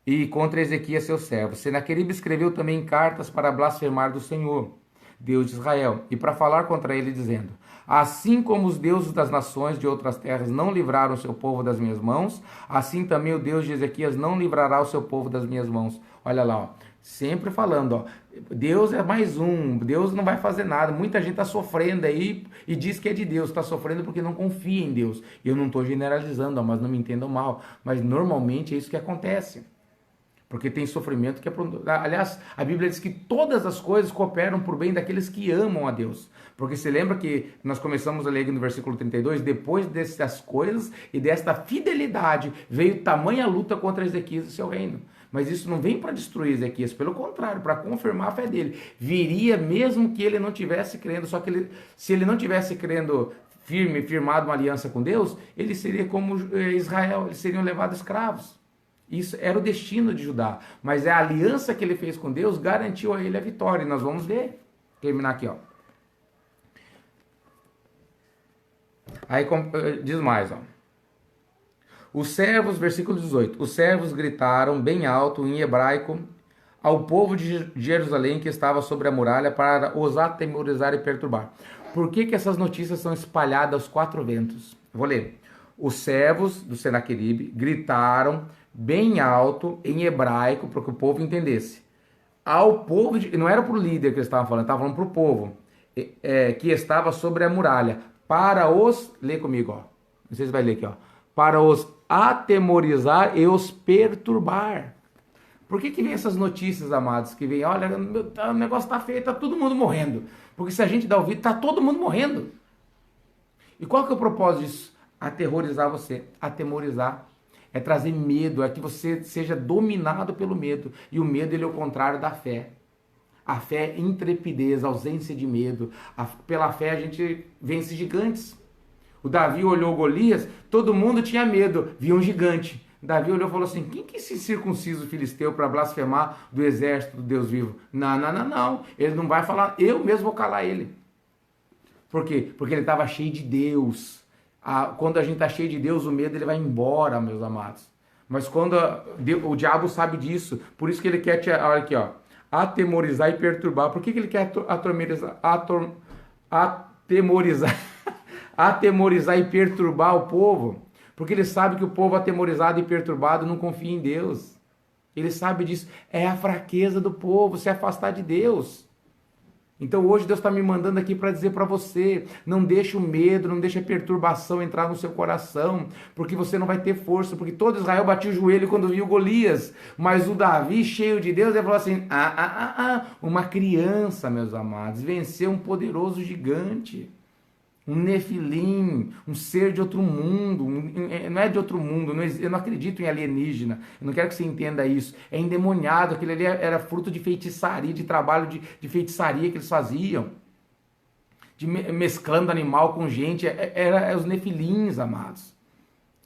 e contra Ezequias, seu servo. Senaqueribe escreveu também cartas para blasfemar do Senhor, Deus de Israel, e para falar contra ele, dizendo: assim como os deuses das nações de outras terras não livraram o seu povo das minhas mãos, assim também o Deus de Ezequias não livrará o seu povo das minhas mãos. Olha lá, ó. Sempre falando, ó, Deus é mais um, Deus não vai fazer nada. Muita gente está sofrendo aí e diz que é de Deus, está sofrendo porque não confia em Deus. Eu não estou generalizando, ó, mas não me entendam mal, mas normalmente é isso que acontece. Porque tem sofrimento que é... Aliás, a Bíblia diz que todas as coisas cooperam por bem daqueles que amam a Deus. Porque você lembra que nós começamos a ler no versículo 32, depois dessas coisas e desta fidelidade, veio tamanha luta contra Ezequias e seu reino. Mas isso não vem para destruir Ezequias, pelo contrário, para confirmar a fé dele. Viria mesmo que ele não tivesse crendo, só que se ele não tivesse crendo firmado uma aliança com Deus, ele seria como Israel, eles seriam levados escravos. Isso era o destino de Judá, mas a aliança que ele fez com Deus garantiu a ele a vitória, e nós vamos ver, terminar aqui, ó. Aí diz mais, ó. Os servos, versículo 18, os servos gritaram bem alto em hebraico ao povo de Jerusalém que estava sobre a muralha para os atemorizar e perturbar. Por que essas notícias são espalhadas aos quatro ventos? Eu vou ler. Os servos do Senaqueribe gritaram bem alto em hebraico para que o povo entendesse. Ao povo, não era para o líder que eles estavam falando, estavam falando para o povo que estava sobre a muralha, para os, lê comigo, ó, Não sei se vai ler aqui, ó. Para os atemorizar e os perturbar. Por que vem essas notícias, amados? Que vem, olha, o negócio tá feio, tá todo mundo morrendo. Porque se a gente dá ouvido, tá todo mundo morrendo. E qual que é o propósito disso? Aterrorizar você, atemorizar. É trazer medo, é que você seja dominado pelo medo. E o medo, ele é o contrário da fé. A fé é intrepidez, ausência de medo. Pela fé a gente vence gigantes. O Davi olhou Golias, todo mundo tinha medo, via um gigante. Davi olhou e falou assim, quem que se circuncisa o filisteu para blasfemar do exército do Deus vivo? Não. Ele não vai falar, eu mesmo vou calar ele. Por quê? Porque ele estava cheio de Deus. Quando a gente está cheio de Deus, o medo ele vai embora, meus amados. Mas quando o diabo sabe disso, por isso que ele quer te, olha aqui, ó, atemorizar e perturbar. Por que ele quer atemorizar? Atemorizar e perturbar o povo? Porque ele sabe que o povo atemorizado e perturbado não confia em Deus. Ele sabe disso. É a fraqueza do povo, se afastar de Deus. Então hoje Deus está me mandando aqui para dizer para você, não deixe o medo, não deixe a perturbação entrar no seu coração, porque você não vai ter força, porque todo Israel batia o joelho quando viu Golias, mas o Davi, cheio de Deus, ele falou assim, uma criança, meus amados, venceu um poderoso gigante, um nefilim, um ser de outro mundo, não é de outro mundo, eu não acredito em alienígena, eu não quero que você entenda isso, é endemoniado, aquele ali era fruto de feitiçaria, de trabalho de feitiçaria que eles faziam, mesclando animal com gente, era os nefilins, amados,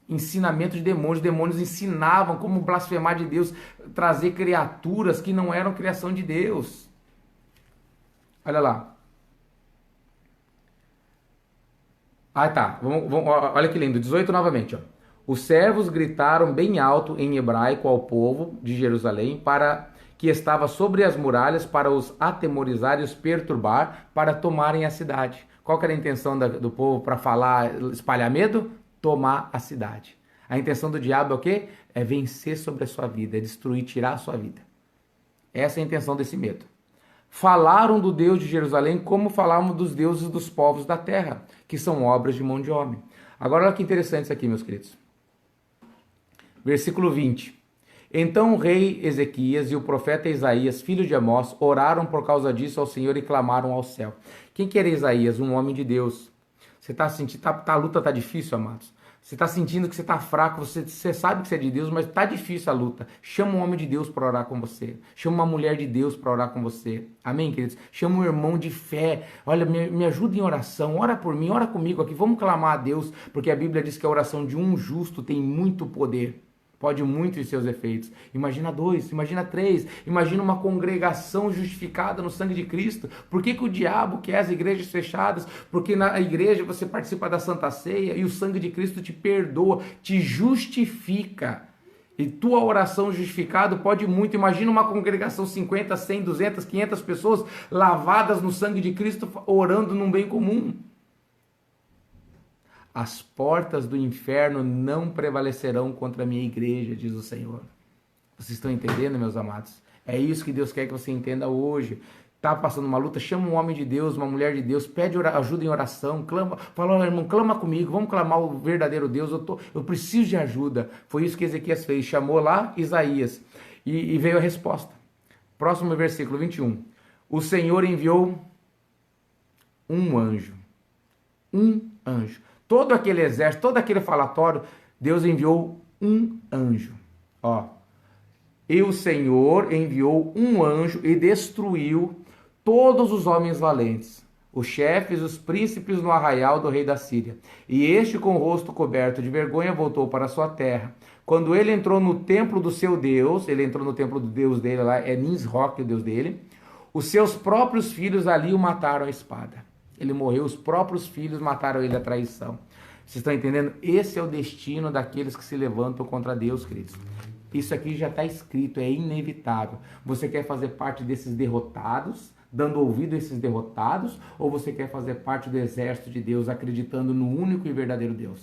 ensinamento de demônios, demônios ensinavam como blasfemar de Deus, trazer criaturas que não eram criação de Deus. Olha lá. Tá. Olha que lindo. 18 novamente. Ó. Os servos gritaram bem alto em hebraico ao povo de Jerusalém para que estava sobre as muralhas para os atemorizar e os perturbar para tomarem a cidade. Qual que era a intenção do povo para falar, espalhar medo? Tomar a cidade. A intenção do diabo é o quê? É vencer sobre a sua vida, é destruir, tirar a sua vida. Essa é a intenção desse medo. Falaram do Deus de Jerusalém como falavam dos deuses dos povos da terra, que são obras de mão de homem. Agora olha que interessante isso aqui, meus queridos. Versículo 20. Então o rei Ezequias e o profeta Isaías, filho de Amós, oraram por causa disso ao Senhor e clamaram ao céu. Quem que era Isaías? Um homem de Deus. Você está sentindo, a luta está difícil, amados? Você está sentindo que você está fraco, você sabe que você é de Deus, mas está difícil a luta. Chama um homem de Deus para orar com você. Chama uma mulher de Deus para orar com você. Amém, queridos? Chama um irmão de fé. Olha, me ajuda em oração. Ora por mim, ora comigo aqui. Vamos clamar a Deus, porque a Bíblia diz que a oração de um justo tem muito poder. Pode muito em seus efeitos. Imagina 2, imagina 3, imagina uma congregação justificada no sangue de Cristo. Por que o diabo quer as igrejas fechadas? Porque na igreja você participa da Santa Ceia e o sangue de Cristo te perdoa, te justifica. E tua oração justificada pode muito. Imagina uma congregação 50, 100, 200, 500 pessoas lavadas no sangue de Cristo orando num bem comum. As portas do inferno não prevalecerão contra a minha igreja, diz o Senhor. Vocês estão entendendo, meus amados? É isso que Deus quer que você entenda hoje. Está passando uma luta, chama um homem de Deus, uma mulher de Deus, pede ajuda em oração, clama, fala, olha, irmão, clama comigo, vamos clamar o verdadeiro Deus, eu preciso de ajuda. Foi isso que Ezequias fez, chamou lá Isaías e veio a resposta. Próximo versículo 21. O Senhor enviou um anjo. Todo aquele exército, todo aquele falatório, Deus enviou um anjo. E o Senhor enviou um anjo e destruiu todos os homens valentes, os chefes, os príncipes no arraial do rei da Síria. E este, com o rosto coberto de vergonha, voltou para a sua terra. Quando ele entrou no templo do seu Deus, ele entrou no templo do Deus dele lá, é Nisroch, o Deus dele, os seus próprios filhos ali o mataram à espada. Ele morreu, os próprios filhos mataram ele à traição. Vocês estão entendendo? Esse é o destino daqueles que se levantam contra Deus, queridos. Isso aqui já está escrito, é inevitável. Você quer fazer parte desses derrotados, dando ouvido a esses derrotados, ou você quer fazer parte do exército de Deus, acreditando no único e verdadeiro Deus?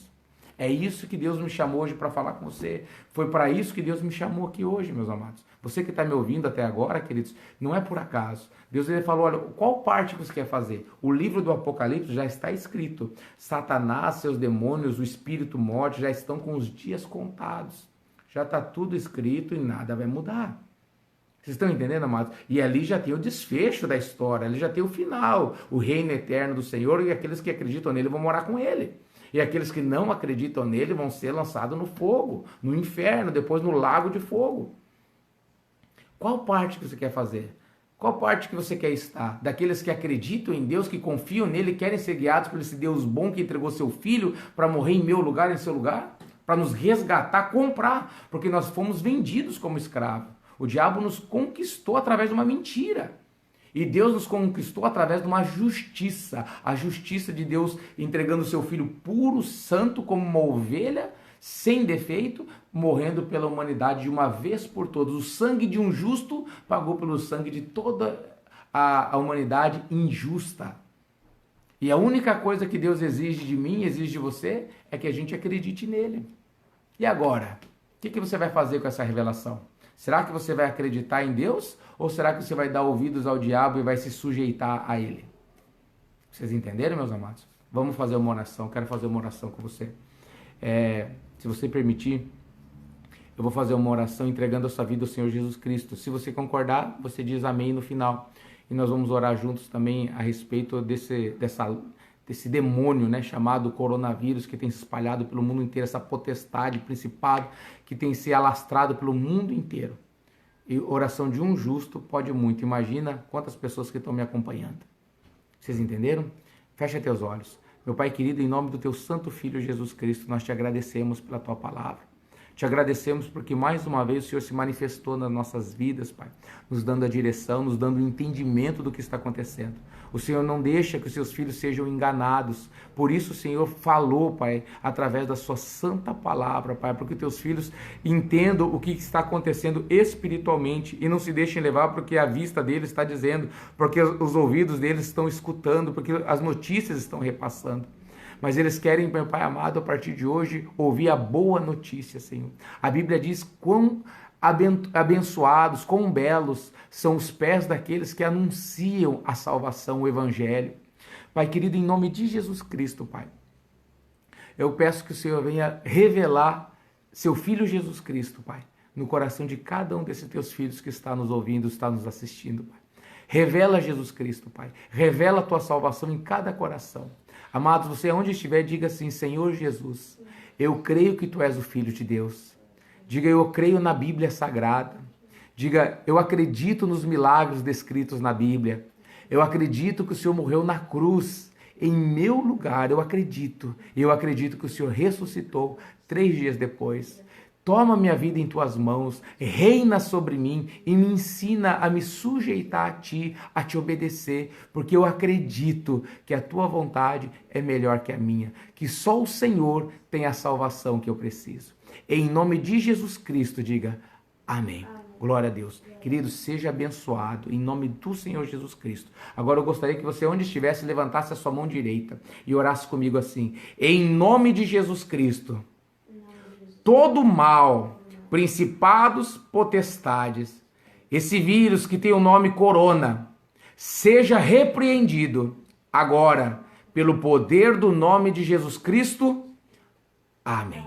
É isso que Deus me chamou hoje para falar com você. Foi para isso que Deus me chamou aqui hoje, meus amados. Você que está me ouvindo até agora, queridos, não é por acaso. Deus ele falou, olha, qual parte você quer fazer? O livro do Apocalipse já está escrito. Satanás, seus demônios, o espírito morte já estão com os dias contados. Já está tudo escrito e nada vai mudar. Vocês estão entendendo, amados? E ali já tem o desfecho da história, ali já tem o final. O reino eterno do Senhor, e aqueles que acreditam nele vão morar com ele. E aqueles que não acreditam nele vão ser lançados no fogo, no inferno, depois no lago de fogo. Qual parte que você quer fazer? Qual parte que você quer estar? Daqueles que acreditam em Deus, que confiam nele, querem ser guiados por esse Deus bom que entregou seu filho para morrer em meu lugar, em seu lugar? Para nos resgatar, comprar, porque nós fomos vendidos como escravos. O diabo nos conquistou através de uma mentira. E Deus nos conquistou através de uma justiça. A justiça de Deus entregando o seu filho puro, santo, como uma ovelha, sem defeito, morrendo pela humanidade de uma vez por todas. O sangue de um justo pagou pelo sangue de toda a humanidade injusta. E a única coisa que Deus exige de mim, exige de você, é que a gente acredite nele. E agora? O que você vai fazer com essa revelação? Será que você vai acreditar em Deus? Ou será que você vai dar ouvidos ao diabo e vai se sujeitar a ele? Vocês entenderam, meus amados? Vamos fazer uma oração. Quero fazer uma oração com você. Se você permitir, eu vou fazer uma oração entregando a sua vida ao Senhor Jesus Cristo. Se você concordar, você diz amém no final. E nós vamos orar juntos também a respeito desse demônio, né, chamado coronavírus, que tem se espalhado pelo mundo inteiro, essa potestade, principado, que tem se alastrado pelo mundo inteiro. E oração de um justo pode muito. Imagina quantas pessoas que estão me acompanhando. Vocês entenderam? Fecha teus olhos. Meu Pai querido, em nome do teu santo Filho Jesus Cristo, nós te agradecemos pela tua palavra. Te agradecemos porque mais uma vez o Senhor se manifestou nas nossas vidas, Pai, nos dando a direção, nos dando o entendimento do que está acontecendo. O Senhor não deixa que os seus filhos sejam enganados. Por isso o Senhor falou, Pai, através da sua santa palavra, Pai, para que os teus filhos entendam o que está acontecendo espiritualmente e não se deixem levar porque a vista deles está dizendo, porque os ouvidos deles estão escutando, porque as notícias estão repassando. Mas eles querem, meu Pai amado, a partir de hoje, ouvir a boa notícia, Senhor. A Bíblia diz quão abençoados, quão belos são os pés daqueles que anunciam a salvação, o Evangelho. Pai querido, em nome de Jesus Cristo, Pai, eu peço que o Senhor venha revelar seu Filho Jesus Cristo, Pai, no coração de cada um desses teus filhos que está nos ouvindo, está nos assistindo, Pai. Revela Jesus Cristo, Pai. Revela a tua salvação em cada coração. Amados, você onde estiver, diga assim: Senhor Jesus, eu creio que tu és o Filho de Deus. Diga: eu creio na Bíblia Sagrada. Diga: eu acredito nos milagres descritos na Bíblia. Eu acredito que o Senhor morreu na cruz em meu lugar. Eu acredito. E eu acredito que o Senhor ressuscitou 3 dias depois. Toma minha vida em tuas mãos, reina sobre mim e me ensina a me sujeitar a ti, a te obedecer, porque eu acredito que a tua vontade é melhor que a minha, que só o Senhor tem a salvação que eu preciso. Em nome de Jesus Cristo, diga amém. Glória a Deus. Querido, seja abençoado em nome do Senhor Jesus Cristo. Agora eu gostaria que você, onde estivesse, levantasse a sua mão direita e orasse comigo assim: em nome de Jesus Cristo, todo mal, principados, potestades, esse vírus que tem o nome corona, seja repreendido agora pelo poder do nome de Jesus Cristo. Amém.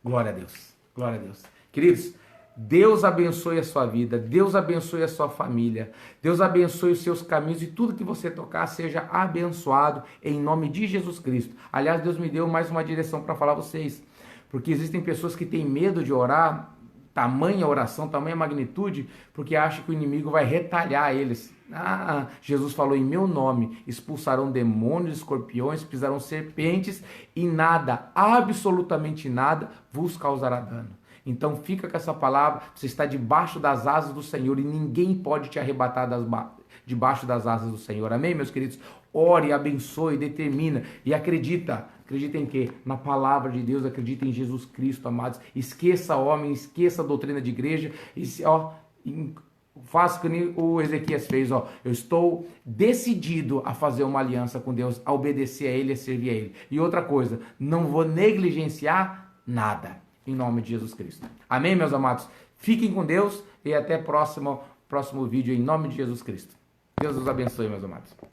Glória a Deus. Glória a Deus. Queridos, Deus abençoe a sua vida, Deus abençoe a sua família, Deus abençoe os seus caminhos e tudo que você tocar seja abençoado em nome de Jesus Cristo. Aliás, Deus me deu mais uma direção para falar a vocês. Porque existem pessoas que têm medo de orar, tamanha oração, tamanha magnitude, porque acham que o inimigo vai retalhar eles. Jesus falou: em meu nome expulsarão demônios, escorpiões, pisarão serpentes e nada, absolutamente nada, vos causará dano. Então fica com essa palavra, você está debaixo das asas do Senhor e ninguém pode te arrebatar debaixo das asas do Senhor. Amém, meus queridos? Ore, abençoe, determina e acredita. Acredita em quê? Na palavra de Deus, acredita em Jesus Cristo, amados. Esqueça homem, esqueça a doutrina de igreja. faço o que o Ezequias fez, ó. Eu estou decidido a fazer uma aliança com Deus, a obedecer a Ele, a servir a Ele. E outra coisa, não vou negligenciar nada, em nome de Jesus Cristo. Amém, meus amados? Fiquem com Deus e até próximo vídeo, em nome de Jesus Cristo. Deus os abençoe, meus amados.